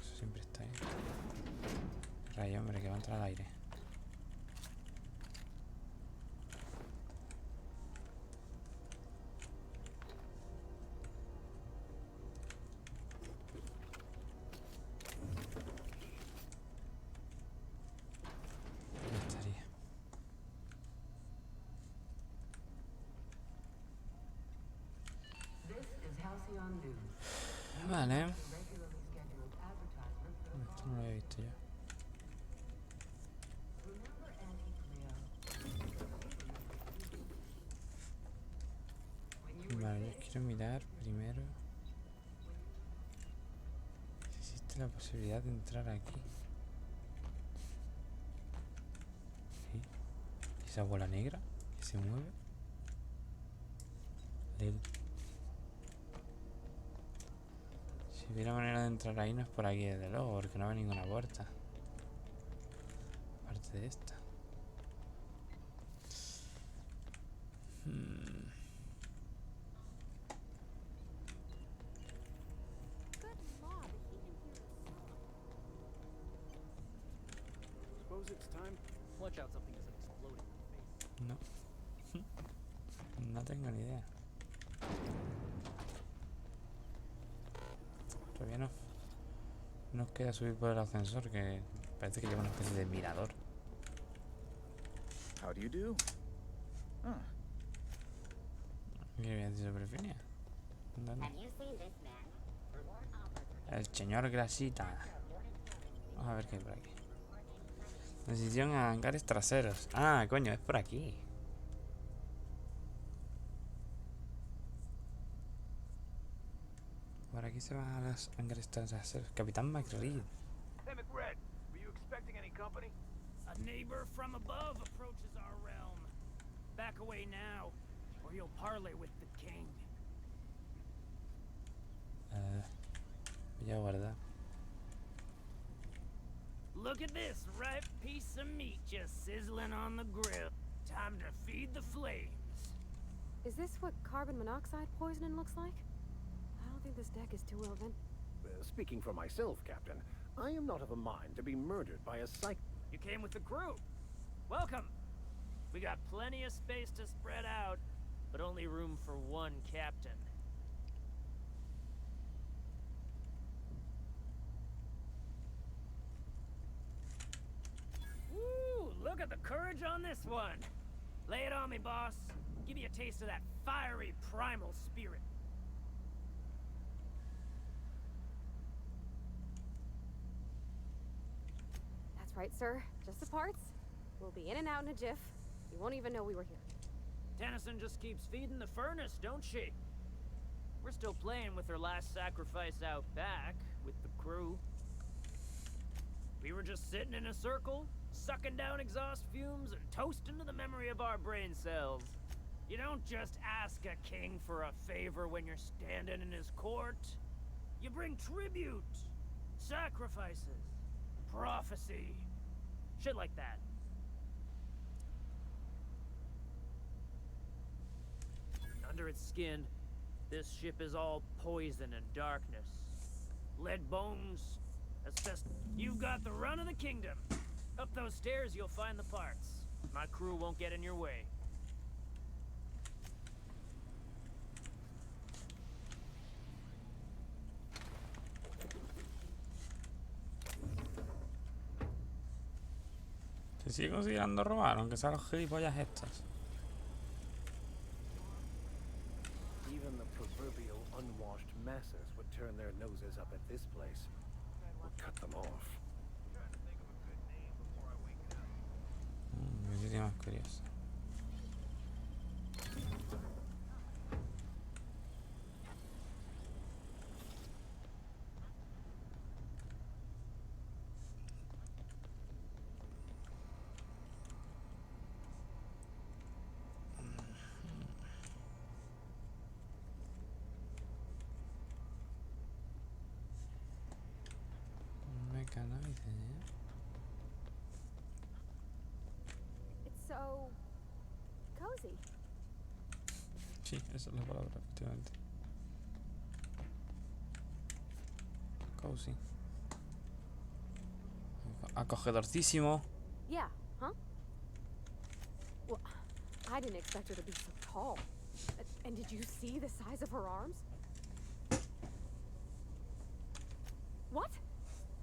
Eso siempre está ahí. Rayo, hombre, que va a entrar al aire. Vale. Esto no lo había visto yo. Vale, yo quiero mirar primero si existe la posibilidad de entrar aquí. Sí. ¿Y esa bola negra que se mueve? Lel. Si hubiera manera de entrar ahí, no es por aquí desde luego, porque no ve ninguna puerta. Aparte de esta. Suppose it's time. Watch out, something doesn't explode in your face. No. No tengo ni idea. Todavía no. Nos queda subir por el ascensor, que parece que lleva una especie de mirador. How do you do? Huh. ¿Qué habías dicho, Prefinia? ¿Dónde? Have you seen this man? Reward offered for El señor Grasita. Vamos a ver qué hay por aquí. Decisión a hangares traseros. Ah, coño, es por aquí. Por aquí se van a los hangares traseros. Capitán McReed. Hey, McRed, were you expecting any company? neighbor from above approaches our realm. Back away now, or you'll parley with the king. Voy a guardar. Look at this ripe piece of meat just sizzling on the grill. Time to feed the flames. Is this what carbon monoxide poisoning looks like? I don't think this deck is too well vent. Speaking for myself, Captain, I am not of a mind to be murdered by a psych. You came with the crew. Welcome. We got plenty of space to spread out, but only room for one captain. Woo! Look at the courage on this one. Lay it on me, boss. Give me a taste of that fiery primal spirit. That's right, sir. Just the parts. We'll be in and out in a jiff. You won't even know we were here. Tennyson just keeps feeding the furnace, don't she? We're still playing with her last sacrifice out back, with the crew. We were just sitting in a circle, sucking down exhaust fumes and toasting to the memory of our brain cells. You don't just ask a king for a favor when you're standing in his court. You bring tribute, sacrifices, prophecy, shit like that. Under its skin, this ship is all poison and darkness. Lead bones, asbestos. You've got the run of the kingdom. Up those stairs, you'll find the parts. My crew won't get in your way. Se sigue considerando robar, aunque sean los gilipollas estos. Even the proverbial unwashed masses would turn their noses up at this place. Would cut them off. Me sería más curioso. It's so cozy. Sí, esa es la palabra, efectivamente. Cozy. Acogedorcísimo. Yeah, huh? Well, I didn't expect her to be so tall. And did you see the size of her arms? What?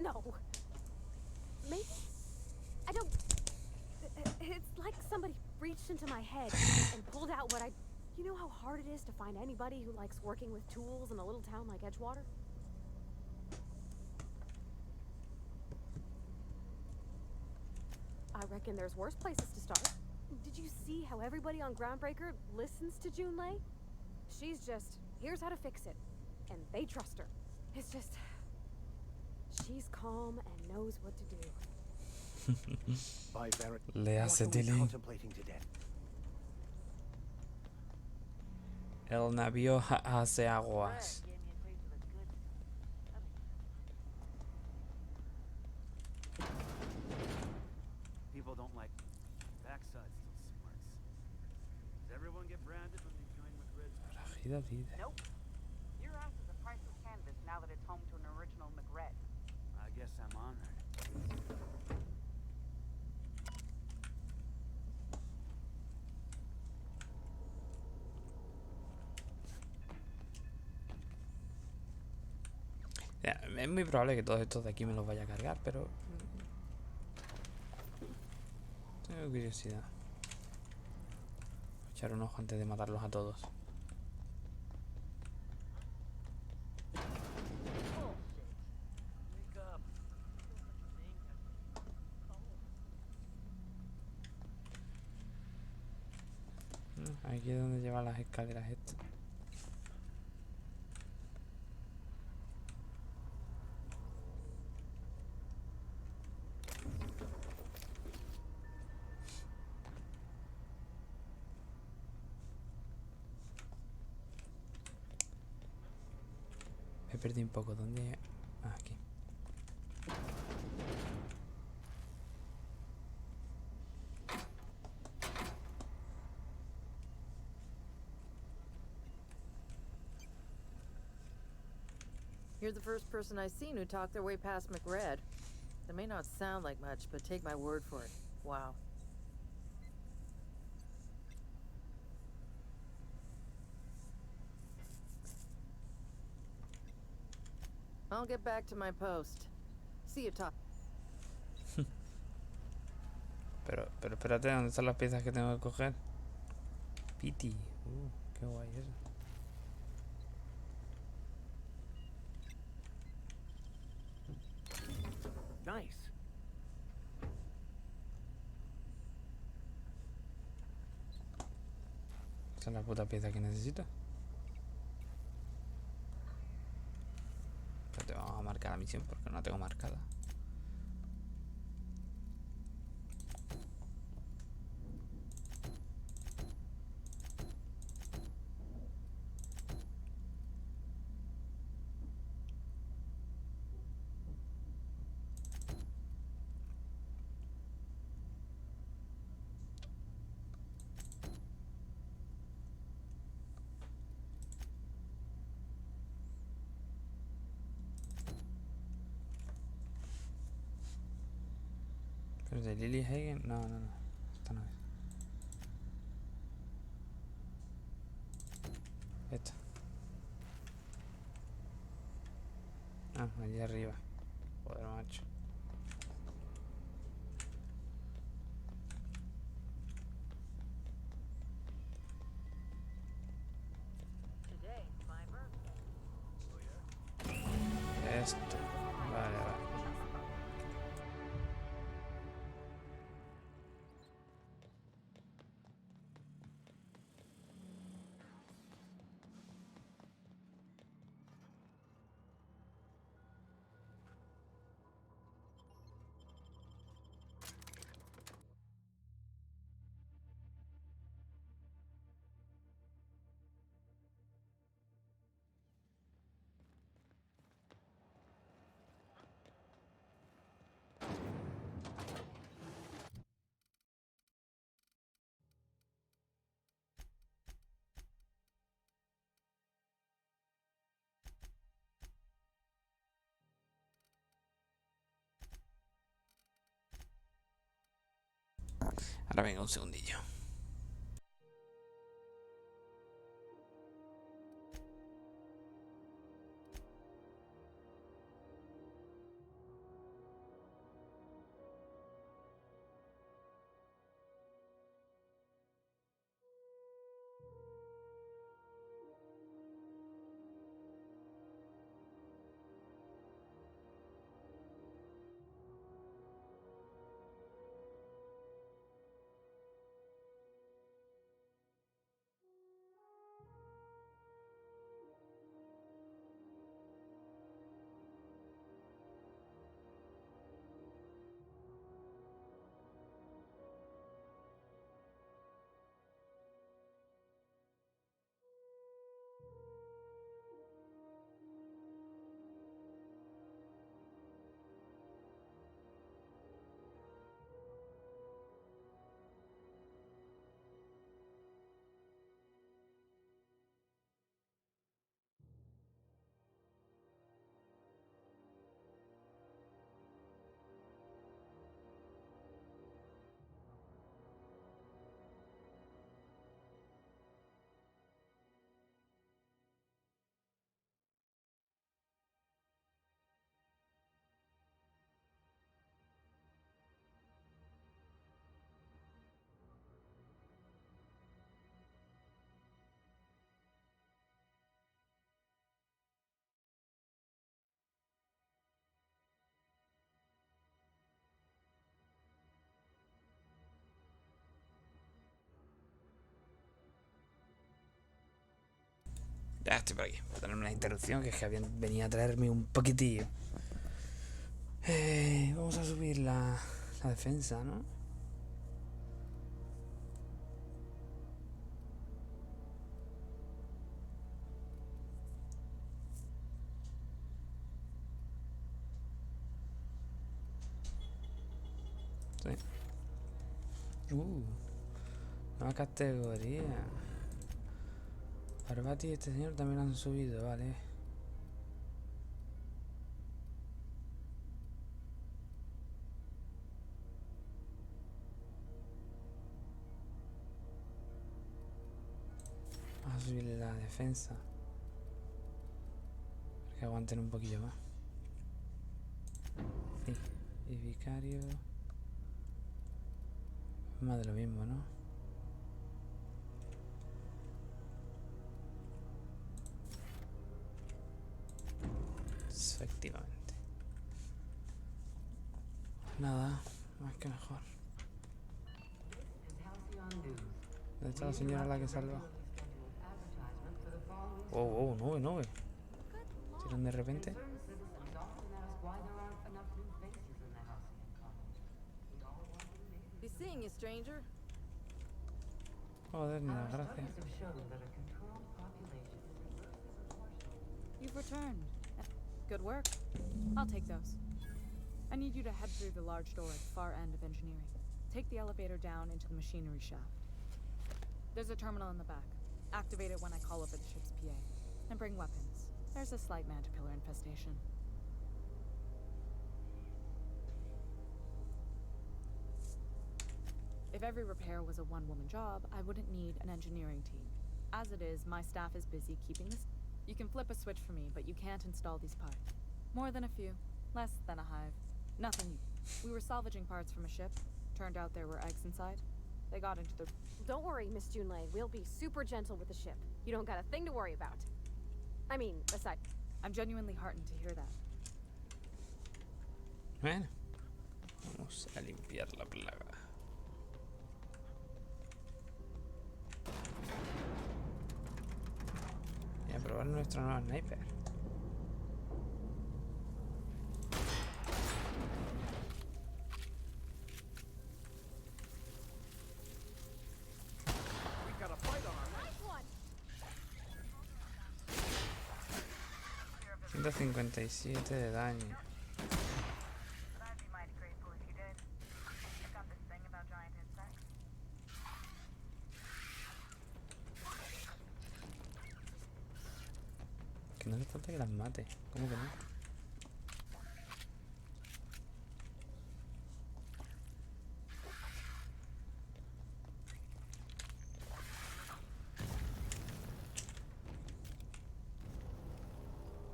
No. Maybe? I don't... It's like somebody reached into my head and pulled out what I... You know how hard it is to find anybody who likes working with tools in a little town like Edgewater? I reckon there's worse places to start. Did you see how everybody on Groundbreaker listens to Junlei? She's just, here's how to fix it. And they trust her. It's just... She's calm and knows what to do. By Barrett, Le hace what are we tele. contemplating today? El navío hace aguas. People don't like backside still smarts. Does everyone get branded when they join McRib? Nope. Your ass is a priceless canvas now that it's home to an original McRed. I guess I'm honored. Ya, es muy probable que todos estos de aquí me los vaya a cargar, pero... Tengo curiosidad. Voy a echar un ojo antes de matarlos a todos. Aquí es donde llevan las escaleras estas. Me perdí un poco. ¿Dónde? Ah, aquí. You're the first person I've seen who talked their way past McRed. It may not sound like much, but take my word for it. Wow. I'll get back to my post. See you, Top. Pero espérate, ¿dónde están las piezas que tengo que coger? Piti. Qué guay eso. Nice. Esa es la puta pieza que necesito. Espérate, vamos a marcar la misión porque no la tengo marcada. ¿Pero de Lily Hagen? No. Esta no es. Esta. Ah, allí arriba. Joder, macho. Esto. Vale. Ahora venga, un segundillo. Ya estoy por aquí. Voy a tener una interrupción que es que venía a traerme un poquitillo. Vamos a subir la defensa, ¿no? Sí. Nueva categoría. Parvati y este señor también lo han subido, vale. Vamos a subirle la defensa. Para que aguanten un poquillo más. Sí. Y vicario. Más de lo mismo, ¿no? Efectivamente. Nada, más que mejor. ¿Dónde está la señora la que salva? Oh, 9. ¿Tiran de repente? Be seeing you, stranger. Joder, ni las gracias. You've returned. Good work. I'll take those. I need you to head through the large door at the far end of engineering. Take the elevator down into the machinery shaft. There's a terminal in the back. Activate it when I call over the ship's PA. And bring weapons. There's a slight mantipillar infestation. If every repair was a one-woman job, I wouldn't need an engineering team. As it is, my staff is busy keeping this. You can flip a switch for me, but you can't install these parts. More than a few. Less than a hive. Nothing. We were salvaging parts from a ship. Turned out there were eggs inside. They got into the... Don't worry, Miss Junlei. We'll be super gentle with the ship. You don't got a thing to worry about. I mean, aside... I'm genuinely heartened to hear that. Bueno. Vamos a limpiar la plaga. Y a probar nuestra nueva sniper. We got a fight on our hands. 157 de daño. Que no hace falta que las mate. ¿Cómo que no?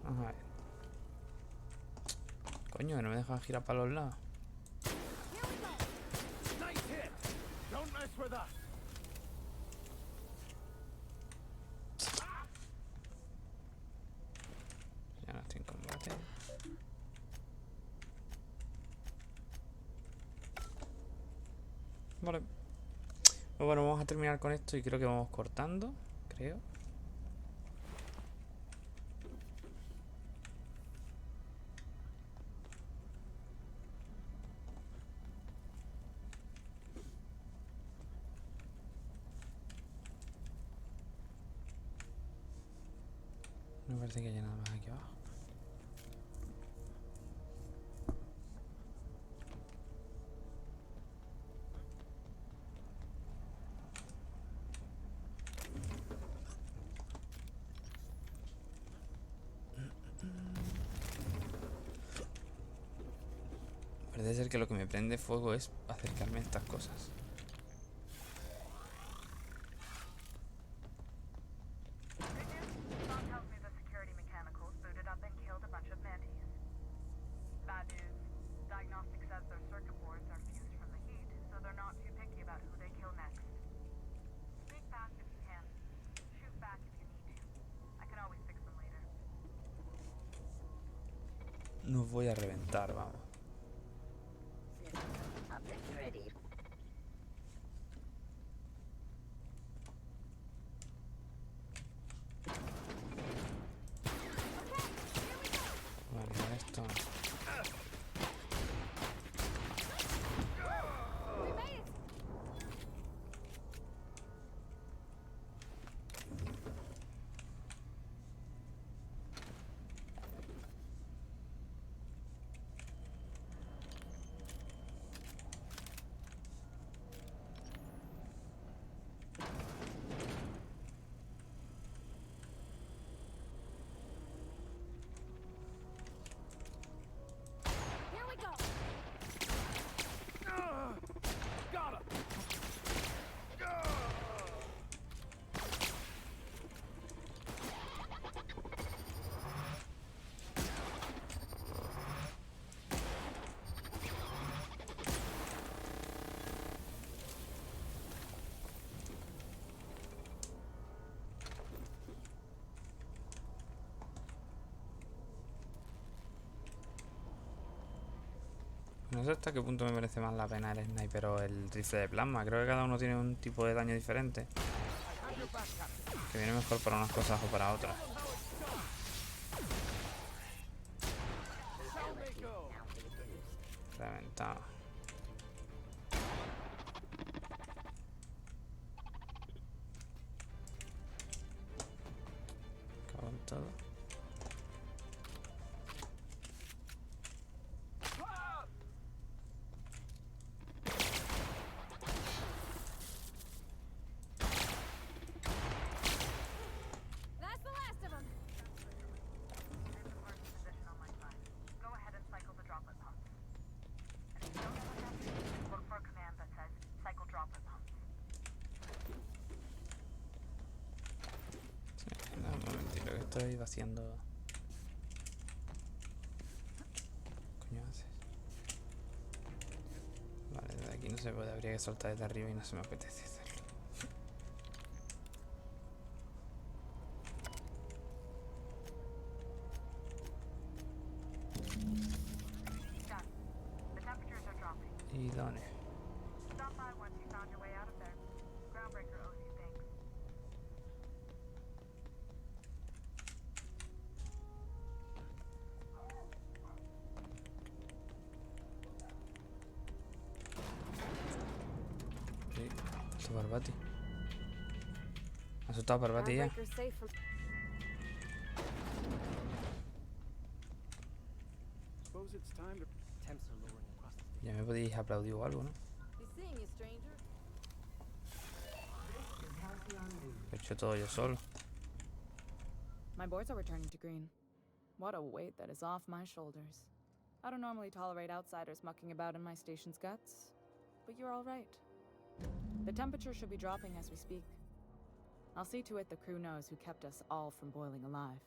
Vamos a ver. Coño, que no me dejan girar para los lados. Nice hit. Don't mess with us. Ya no estoy en combate. Vale. Pues bueno, vamos a terminar con esto y creo que vamos cortando. Creo. No parece que haya nada más aquí abajo. Parece ser que lo que me prende fuego es acercarme a estas cosas. Nos voy a reventar, vamos. Object ready. Vale, con esto. No sé hasta qué punto me merece más la pena el sniper o el rifle de plasma. Creo que cada uno tiene un tipo de daño diferente, que viene mejor para unas cosas o para otras. Reventado. Cago en todo. That's the last of them. Go ahead and cycle the droplet pumps. And if you don't know what that means, look for a command that says cycle droplet pumps. Sí, no, un momentito, que estoy vaciando. ¿Qué coño haces? Vale, desde aquí no se puede, habría que soltar desde arriba y no se me apetece hacerlo. Done. The temperatures are dropping. ¿Y dónde? Stop by once you found your way out of there. Groundbreaker owes you thanks. Sí, su Barbati. ¿Ha asustado Barbati ya? Groundbreaker's safe from. Suppose it's time to. Temps are lowering across the Ya me podéis aplaudir o algo, ¿no? Be seeing you, stranger. Lo he hecho todo yo solo. My boards are returning to green. What a weight that is off my shoulders. I don't normally tolerate outsiders mucking about in my station's guts, but you're all right. The temperature should be dropping as we speak. I'll see to it the crew knows who kept us all from boiling alive.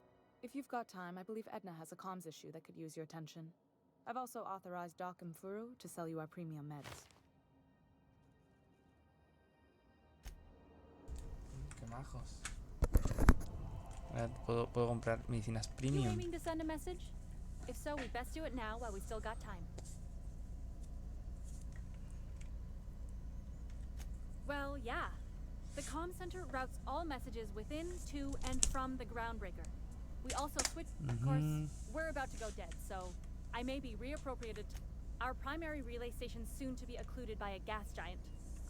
If you've got time, I believe Edna has a comms issue that could use your attention. I've also authorized Doc and Furu to sell you our premium meds. Qué majos. Ahora puedo comprar medicinas You premium. aiming to send a message? If so, we best do it now while we still got time. Well, yeah. The comm center routes all messages within, to, and from the Groundbreaker. We also switch. Of course, we're about to go dead, so I may be reappropriated. Our primary relay station's soon to be occluded by a gas giant.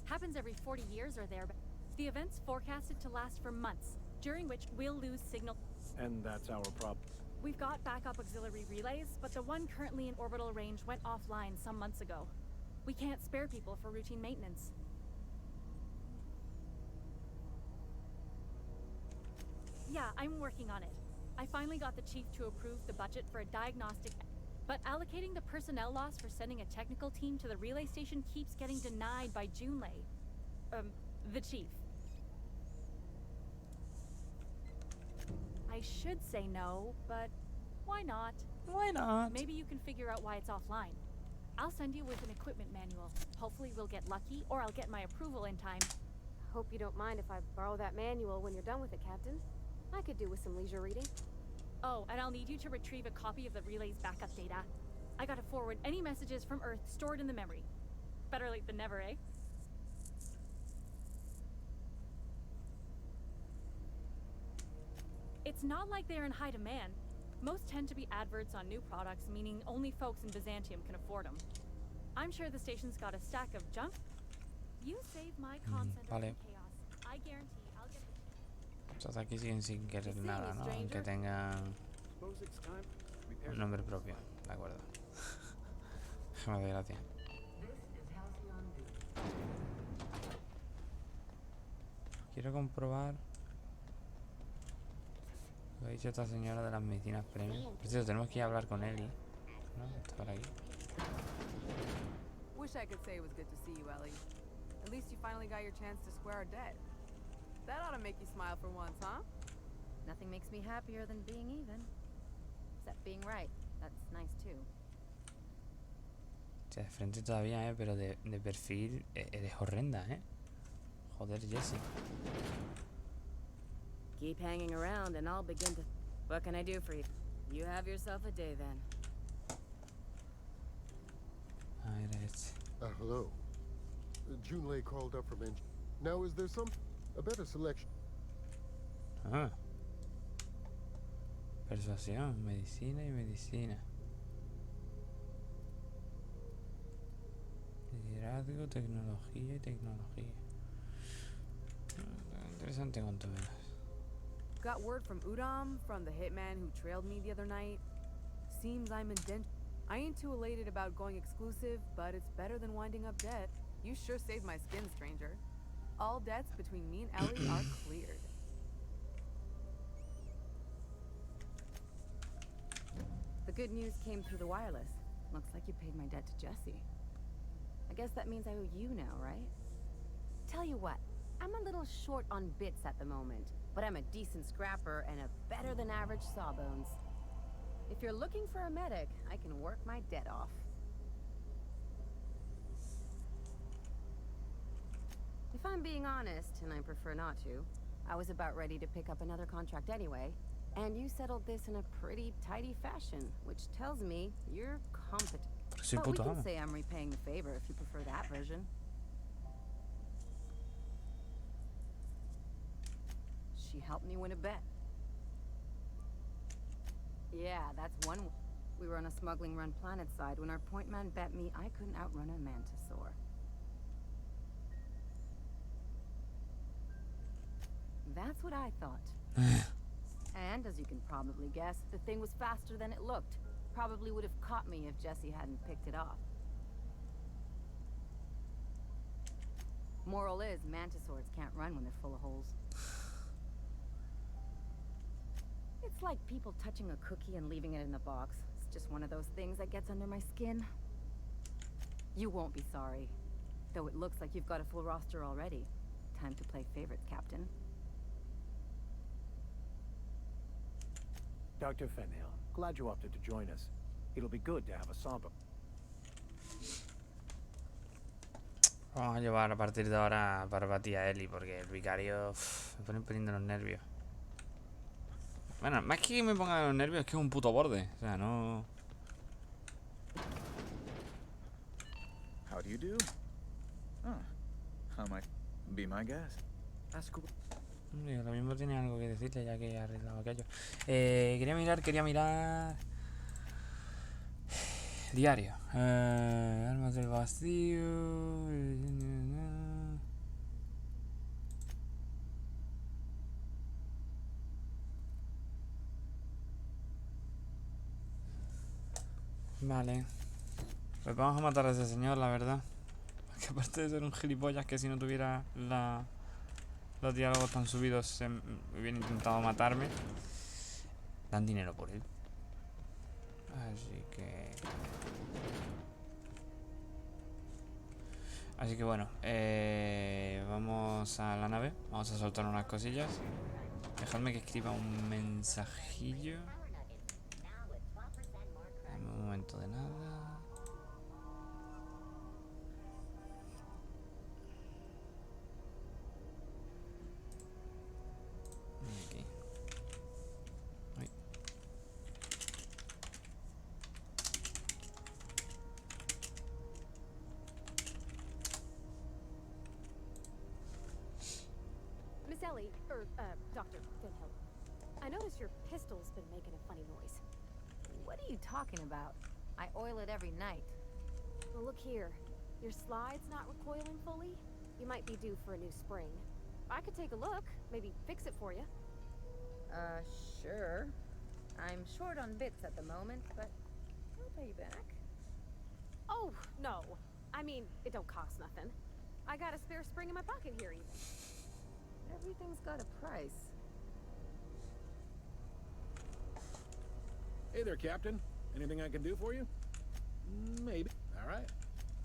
Happens every 40 years or there, but the event's forecasted to last for months, during which we'll lose signal. And that's our problem. We've got backup auxiliary relays, but the one currently in orbital range went offline some months ago. We can't spare people for routine maintenance. Yeah, I'm working on it. I finally got the chief to approve the budget for a diagnostic, but allocating the personnel loss for sending a technical team to the relay station keeps getting denied by Junlei. The chief. I should say no, but why not? Why not? Maybe you can figure out why it's offline. I'll send you with an equipment manual. Hopefully we'll get lucky, or I'll get my approval in time. Hope you don't mind if I borrow that manual when you're done with it, Captain. I could do with some leisure reading. Oh, and I'll need you to retrieve a copy of the relay's backup data. I gotta forward any messages from Earth stored in the memory. Better late than never, eh? It's not like they're in high demand. Most tend to be adverts on new products, meaning only folks in Byzantium can afford them. I'm sure the station's got a stack of junk. You save my comm center vale. from chaos. I guarantee I'll get the... Estos de aquí siguen sin querer nada, ¿no? Aunque tengan Suppose it's time to repair. un nombre propio. De acuerdo. Me hace gracia. Quiero comprobar lo que ha dicho esta señora de las medicinas premium. Por cierto, tenemos que ir a hablar con Ellie, ¿no? Está por aquí. Wish I could say it was good to see you, Ellie. At least you finally got your chance to square our debt. That ought to make you smile for once, huh? Nothing makes me happier than being even. Except being right. That's nice too. O sea, de frente todavía, pero de perfil eres horrenda, Joder, Jessie. Keep hanging around and I'll begin to... What can I do for you? You have yourself a day then. Ah, era este. Hello. Junlei called up from engine. Now, is there a better selection? Ah. Persuasión, medicina y medicina. Liderazgo, tecnología y tecnología. Interesante cuanto menos. Got word from Udom, from the hitman who trailed me the other night. Seems I'm indentured. I ain't too elated about going exclusive, but it's better than winding up dead. You sure saved my skin, stranger. All debts between me and Ellie are cleared. The good news came through the wireless. Looks like you paid my debt to Jesse. I guess that means I owe you now, right? Tell you what, I'm a little short on bits at the moment, but I'm a decent scrapper and a better than average sawbones. If you're looking for a medic, I can work my debt off. If I'm being honest, and I prefer not to, I was about ready to pick up another contract anyway, and you settled this in a pretty tidy fashion, which tells me you're competent. But we can say I'm repaying the favor if you prefer that version. She helped me win a bet. Yeah, that's one. We were on a smuggling run planetside when our point man bet me I couldn't outrun a mantisaur. That's what I thought. And as you can probably guess, the thing was faster than it looked. Probably would have caught me if Jesse hadn't picked it off. Moral is, mantisaurs can't run when they're full of holes. It's like people touching a cookie and leaving it in the box. It's just one of those things that gets under my skin. You won't be sorry. Though it looks like you've got a full roster already. Time to play favorites, Captain. Dr. Fenhill, glad you opted to join us. It'll be good to have a sawbones. Vamos a llevar a partir de ahora a Barbati a Ellie porque el vicario me pone un pelín de los nervios. Bueno, más que me ponga los nervios es que es un puto borde. O sea, no... How do you do? Ah, how might be my guest? Ask who. Digo, lo mismo tiene algo que decirle ya que he arreglado aquello. Quería mirar... Diario. Armas del vacío... Vale. Pues vamos a matar a ese señor, la verdad. Que aparte de ser un gilipollas que si no tuviera los diálogos tan subidos hubiera intentado matarme. Dan dinero por él. Así que bueno, vamos a la nave. Vamos a soltar unas cosillas. Dejadme que escriba un mensajillo. Dame un momento de nada. Aquí. Ay. Miss Ellie, Dr. Finhill. I noticed your pistol's been making a funny noise. What are you talking about? I oil it every night. Well, look here. Your slide's not recoiling fully. You might be due for a new spring. I could take a look, maybe fix it for you. Sure. I'm short on bits at the moment, but I'll pay you back. Oh, no. I mean, it don't cost nothing. I got a spare spring in my pocket here even. Everything's got a price. Hey there, Captain. Anything I can do for you? Maybe. All right.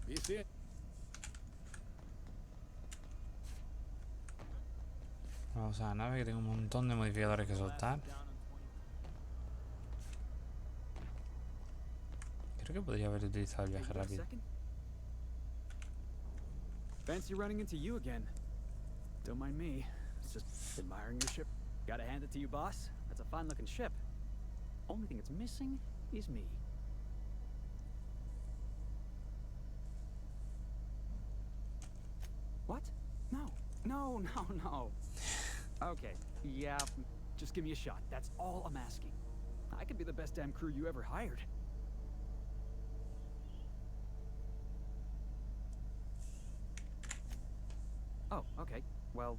Be seeing. Vamos a la nave que tengo un montón de modificadores que soltar. Creo que podría haber utilizado el viaje rápido. Fancy running into you again. Don't mind me. It's just admiring your ship. Gotta hand it to you, boss. That's a fine-looking ship. Only thing it's missing is me. No, no, no. Okay, yeah, just give me a shot. That's all I'm asking. I could be the best damn crew you ever hired. Oh, okay. Well,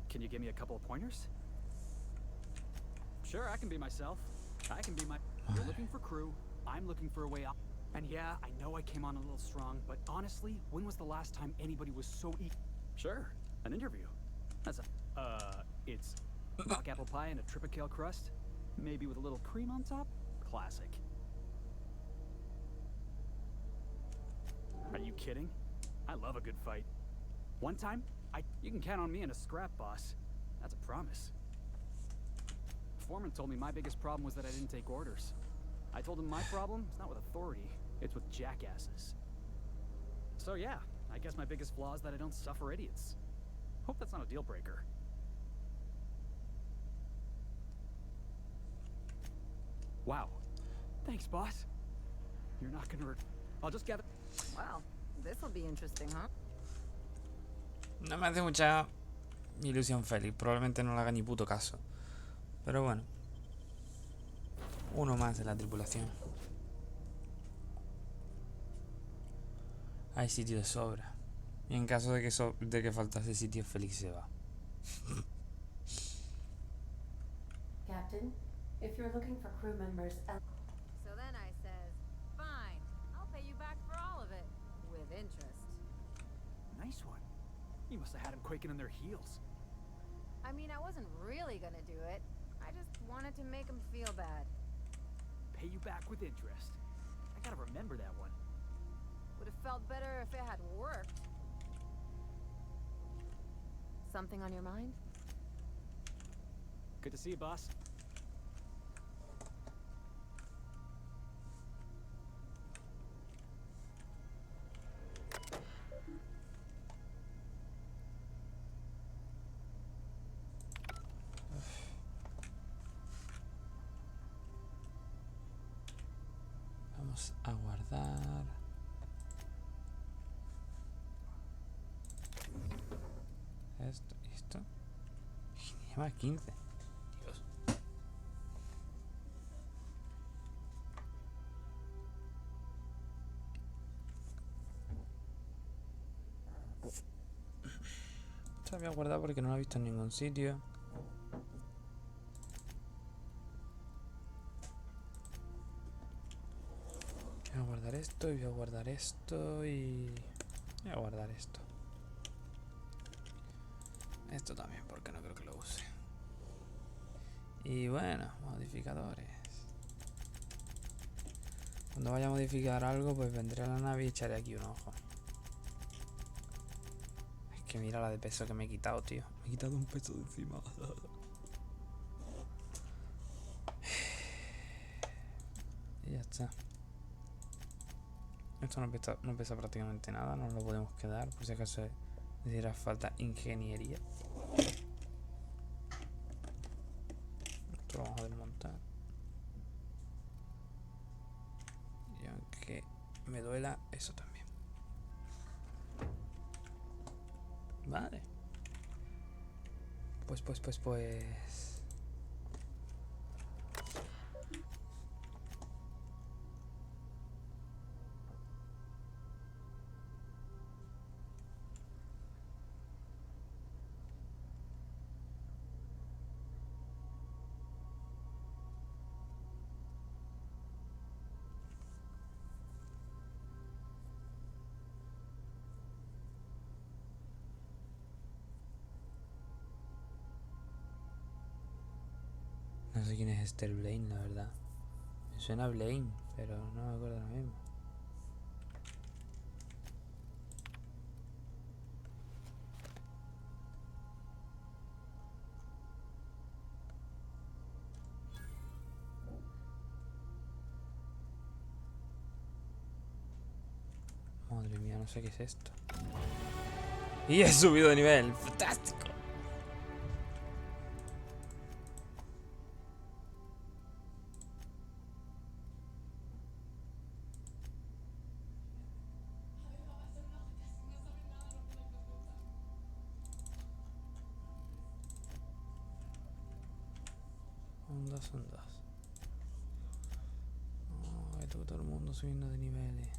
can you give me a couple of pointers? Sure, I can be myself. I can be my... You're looking for crew. I'm looking for a way out. And yeah, I know I came on a little strong, but honestly, when was the last time anybody was so Sure, an interview. That's it's rock apple pie and a tripicale crust, maybe with a little cream on top. Classic. Are you kidding? I love a good fight. One time, you can count on me in a scrap, boss. That's a promise. Foreman told me my biggest problem was that I didn't take orders. I told him my problem is not with authority, it's with jackasses. So yeah, I guess my biggest flaw is that I don't suffer idiots. Hope that's not a deal breaker. Wow. Thanks, boss. You're not gonna I'll just gather... Wow, this'll be interesting, huh? No me hace mucha ilusión Félix. Probablemente no le haga ni puto caso. Pero bueno. Uno más de la tripulación. Hay sitio de sobra. Y en caso de que faltase sitio, Félix se va. Captain, if you're looking for crew members... So then I says, fine, I'll pay you back for all of it. With interest. Nice one. You must have had them quaking in their heels. I mean, I wasn't really gonna do it. I just wanted to make them feel bad. Pay you back with interest. I gotta remember that one. Would have felt better if it had worked. Something on your mind? Good to see you, boss. Vamos a guardar. Esto y esto. Lleva 15. Dios. Esto lo voy a guardar porque no lo he visto en ningún sitio. Voy a guardar esto y voy a guardar esto y... voy a guardar esto. Esto también porque no creo que lo use. Y bueno, modificadores. Cuando vaya a modificar algo, pues vendré a la nave y echaré aquí un ojo. Es que mira la de peso que me he quitado, tío. Me he quitado un peso de encima. Y ya está. Esto no pesa prácticamente nada, no lo podemos quedar, por si acaso hiciera falta ingeniería. Esto lo vamos a desmontar. Y aunque me duela, eso también. Vale. Pues. No sé quién es Esther Blaine, la verdad. Me suena a Blaine, pero no me acuerdo ahora mismo. Madre mía, no sé qué es esto. Y he subido de nivel. ¡Fantástico! son dos. Oh, todo el mundo subiendo de niveles.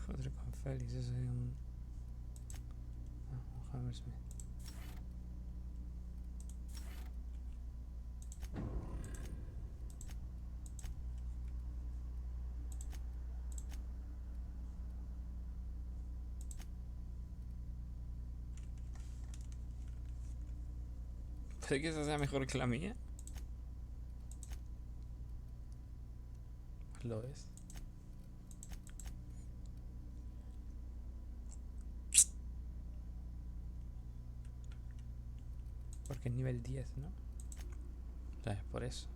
Joder, con Félix, eso es un... un Hammersmith. ¿Puede que esa sea mejor que la mía? Lo es. Porque es nivel 10, ¿no? O sea, es por eso.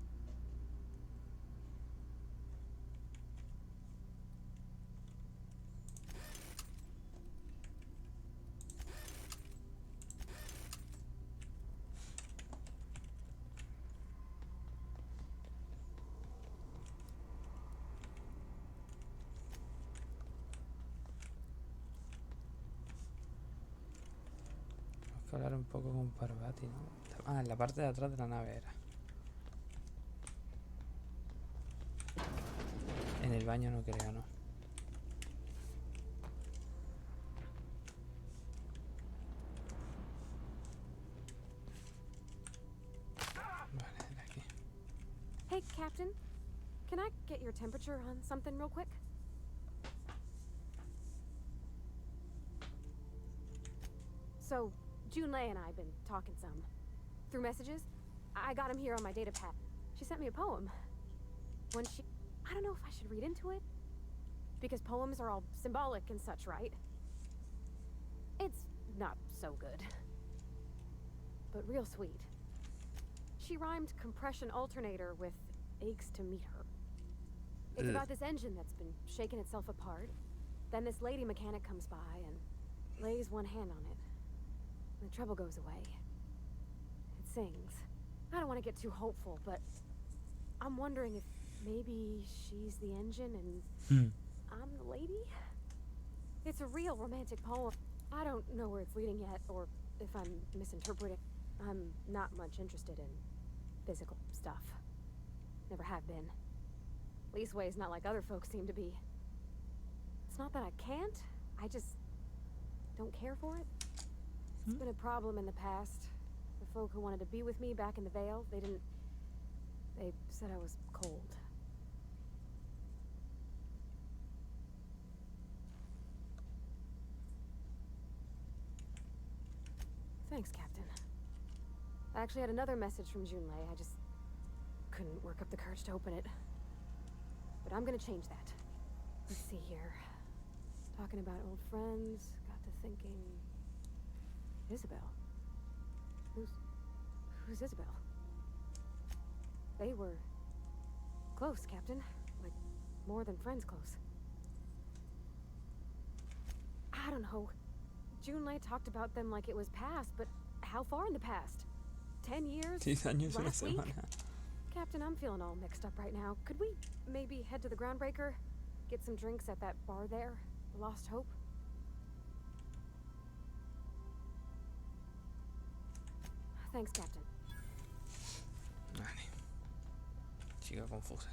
Tengo que hablar un poco con Parvati, ¿no? Ah, en la parte de atrás de la nave era. En el baño no creo, ¿no? Vale, de aquí. Hey, Captain. Can I get your temperature on something real quick? So, Junlei and I have been talking some. Through messages. I got him here on my data pad. She sent me a poem. I don't know if I should read into it. Because poems are all symbolic and such, right? It's not so good. But real sweet. She rhymed compression alternator with aches to meet her. It's about this engine that's been shaking itself apart. Then this lady mechanic comes by and lays one hand on it. The trouble goes away. It sings. I don't want to get too hopeful, but I'm wondering if maybe she's the engine and I'm the lady? It's a real romantic poem. I don't know where it's leading yet, or if I'm misinterpreting. I'm not much interested in physical stuff. Never have been. Leastways not like other folks seem to be. It's not that I can't, I just don't care for it. It's been a problem in the past. The folk who wanted to be with me back in the Vale, they said I was cold. Thanks, Captain. I actually had another message from Junlei. I just couldn't work up the courage to open it. But I'm gonna change that. Let's see here. Talking about old friends, got to thinking... Isabel? Who's Isabel? They were close, Captain. Like, more than friends close. I don't know. Junlei talked about them like it was past, but how far in the past? 10 years? 10 años, una Last week? semana. Captain, I'm feeling all mixed up right now. Could we maybe head to the Groundbreaker? Get some drinks at that bar there? The Lost Hope? Thanks, Captain. Vale. Chica confusa.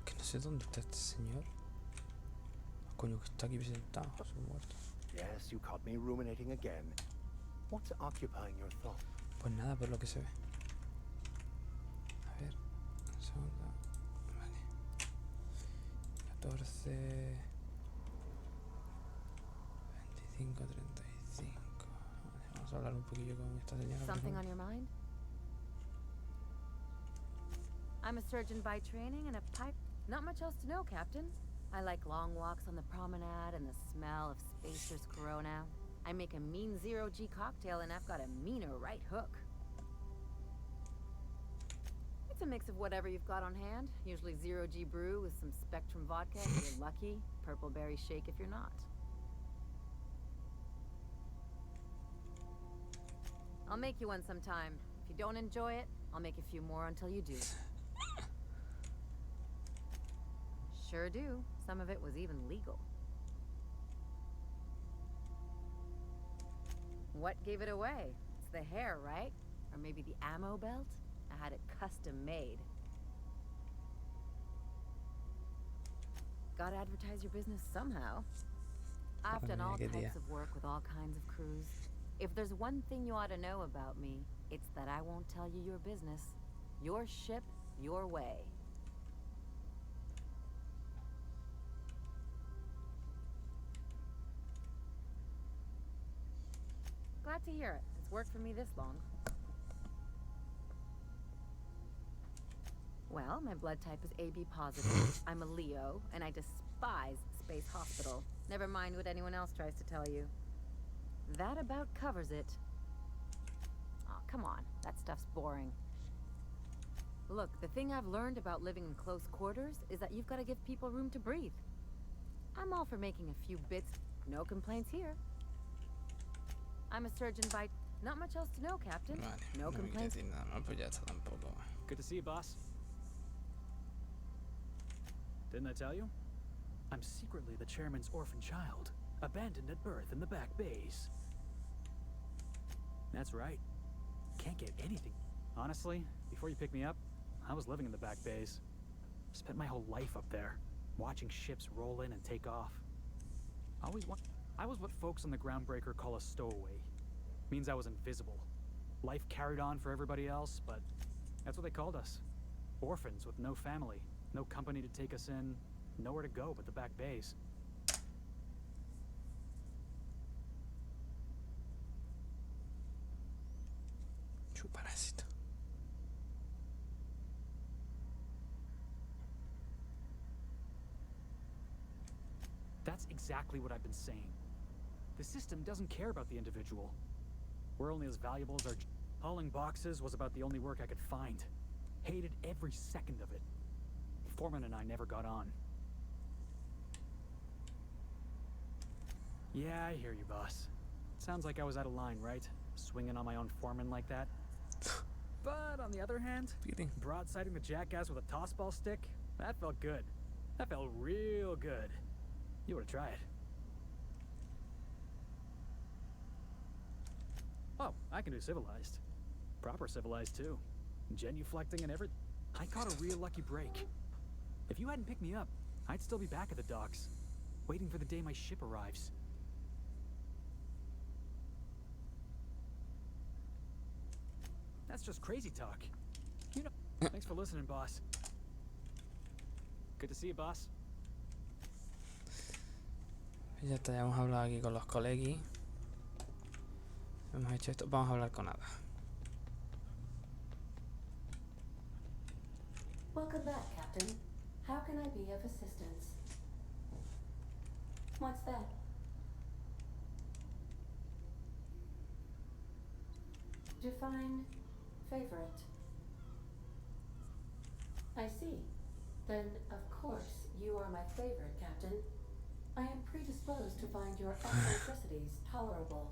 Que no sé dónde está este señor. Coño, que está aquí sentado, su muerto. Yes, you caught me ruminating again. What's occupying your thought? Pues nada, por lo que se ve. A ver, un segundo. Vale. 14... 25, 35. Vale, vamos a hablar un poquillo con esta señora. Something on your mind? I'm a surgeon by training and a pipe. Not much else to know, Captain. I like long walks on the promenade and the smell of Spacer's Corona. I make a mean zero-G cocktail and I've got a meaner right hook. It's a mix of whatever you've got on hand. Usually zero-G brew with some Spectrum vodka if you're lucky. Purple berry shake if you're not. I'll make you one sometime. If you don't enjoy it, I'll make a few more until you do. Sure do. Some of it was even legal. What gave it away? It's the hair, right? Or maybe the ammo belt? I had it custom made. Gotta advertise your business somehow. I've done all types of work with all kinds of crews. If there's one thing you ought to know about me, it's that I won't tell you your business. Your ship, your way. Glad to hear it. It's worked for me this long. Well, my blood type is AB positive. I'm a Leo, and I despise Space Hospital. Never mind what anyone else tries to tell you. That about covers it. Oh, come on. That stuff's boring. Look, the thing I've learned about living in close quarters is that you've got to give people room to breathe. I'm all for making a few bits. No complaints here. I'm a surgeon by... Not much else to know, Captain. Vale, No no me quiero complaints. decir nada más, pues ya está tampoco. Good to see you, boss. Didn't I tell you? I'm secretly the chairman's orphan child, abandoned at birth in the back bays. That's right. Can't get anything. Honestly, before you picked me up, I was living in the back bays. Spent my whole life up there, watching ships roll in and take off. I was what folks on the Groundbreaker call a stowaway. Means I was invisible. Life carried on for everybody else, but that's what they called us. Orphans with no family, no company to take us in, nowhere to go but the back bays. Chuparásito. That's exactly what I've been saying. The system doesn't care about the individual. We're only as valuable as our... Hauling boxes was about the only work I could find. Hated every second of it. Foreman and I never got on. Yeah, I hear you, boss. Sounds like I was out of line, right? Swinging on my own foreman like that. But on the other hand, broadsiding the jackass with a tossball stick, that felt good. That felt real good. You ought to try it. Oh, I can do civilized. Proper civilized, too. Genuflecting and everything. I caught a real lucky break. If you hadn't picked me up, I'd still be back at the docks, waiting for the day my ship arrives. That's just crazy talk. You know. Thanks for listening, boss. Good to see you, boss. Ya está, ya hemos hablado aquí con los colegis. Hemos hecho esto, vamos a hablar con Ada. Welcome back, Captain. How can I be of assistance? What's that? Define favorite. I see. Then, of course, you are my favorite, Captain. I am predisposed to find your eccentricities tolerable.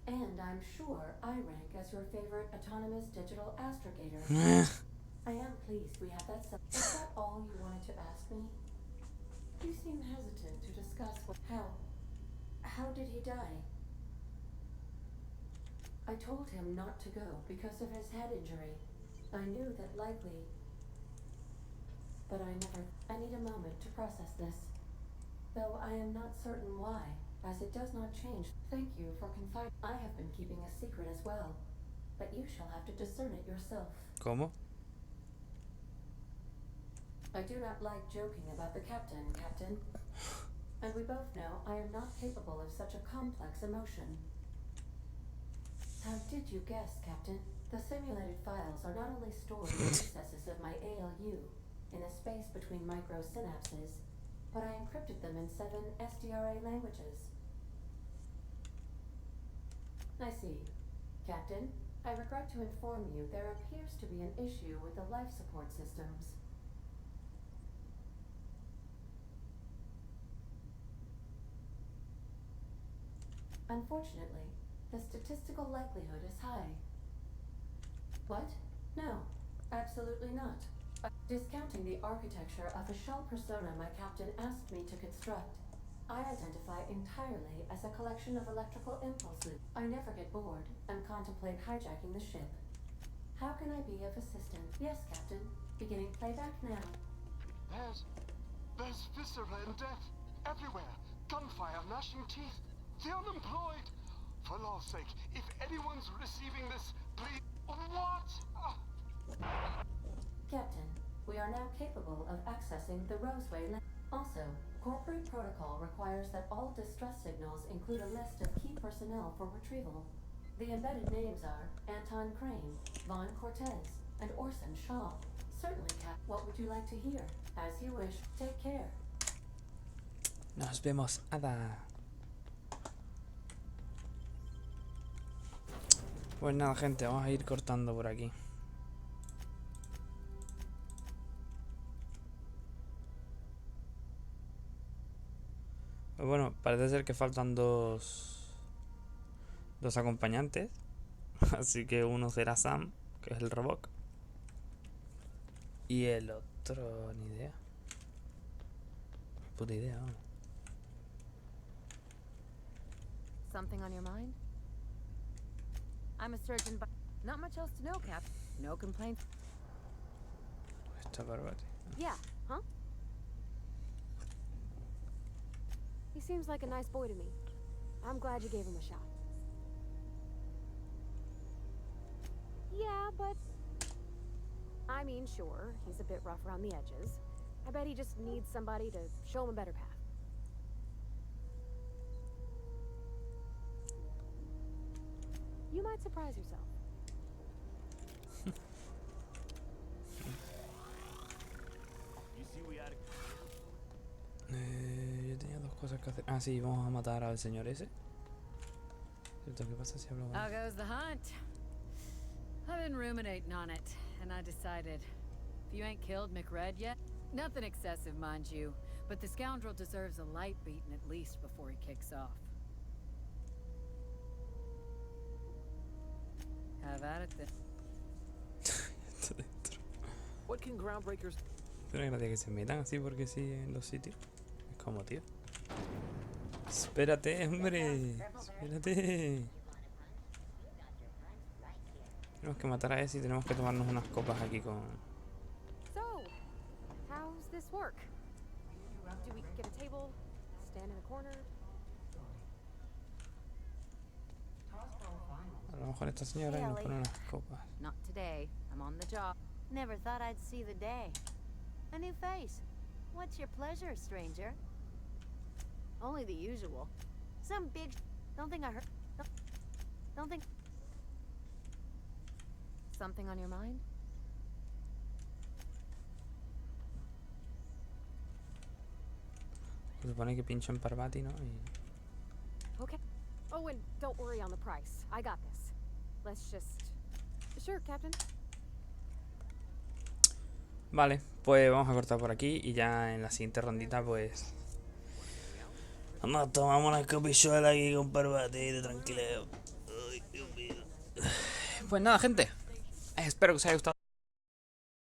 And I'm sure I rank as your favorite autonomous digital astrogator. I am pleased we have that Is that all you wanted to ask me? You seem hesitant to discuss how did he die? I told him not to go because of his head injury. I knew that likely, but I need a moment to process this. Though I am not certain why, as it does not change. Thank you for confiding. I have been keeping a secret as well, but you shall have to discern it yourself. ¿Cómo? I do not like joking about the captain, Captain. And we both know I am not capable of such a complex emotion. How did you guess, Captain? The simulated files are not only stored in the recesses of my ALU, in the space between microsynapses, but I encrypted them in 7 SDRA languages. I see. Captain, I regret to inform you there appears to be an issue with the life support systems. Unfortunately, the statistical likelihood is high. What? No, absolutely not. Discounting the architecture of a shell persona my captain asked me to construct, I identify entirely as a collection of electrical impulses. I never get bored and contemplate hijacking the ship. How can I be of assistance? Yes, Captain. Beginning playback now. There's viscera and death everywhere. Gunfire, gnashing teeth. The unemployed. For law's sake, if anyone's receiving this, please. What? Captain, we are now capable of accessing the Roseway. Also, corporate protocol requires that all distress signals include a list of key personnel for retrieval. The embedded names are Anton Crane, Vaughn Cortez, and Orson Shaw. Certainly, Cap. What would you like to hear? As you wish. Take care. Nos vemos, Ada. Pues nada, gente, vamos a ir cortando por aquí. Pues bueno, parece ser que faltan dos acompañantes. Así que uno será Sam, que es el robot. Y el otro, ni idea. Puta idea, vamos. Something on your mind? I'm a surgeon, but not much else to know, Cap. No complaints. Está barbate. Yeah, huh? He seems like a nice boy to me. I'm glad you gave him a shot. Yeah, but... I mean, sure, he's a bit rough around the edges. I bet he just needs somebody to show him a better path. You might surprise yourself. Yo tenía dos cosas que hacer. Ah, sí, vamos a matar al señor ese. ¿Cierto? ¿Qué pasa si hablo con How él? goes the hunt? I've been ruminating on it, and I decided, if you ain't killed McRed yet, nothing excessive, mind you, but the scoundrel deserves a light beating at least before he kicks off. Have at it then. What can groundbreakers... Es una gracia que se metan así porque sí en los sitios. Es como, tío. Espérate, hombre. Espérate. Tenemos que matar a ese y tenemos que tomarnos unas copas aquí con... So, how's this work? Do we get a table? Stand in a corner? A lo mejor esta señora y nos pone unas copas. Not today. I'm on the job. Never thought I'd see the day. A new face. What's your pleasure, stranger? Only the usual. Some big... Don't think I heard... Don't think... Something on your mind? Se supone que pincho en Parvati, ¿no? Y... Okay. Oh, and don't worry on the price. I got this. Let's just... Sure, Captain. Vale, pues vamos a cortar por aquí y ya en la siguiente rondita pues... Nos tomamos una copichuela aquí con Parvati de tranquileo. Ay, Dios mío. Pues nada, gente. Espero que os haya gustado.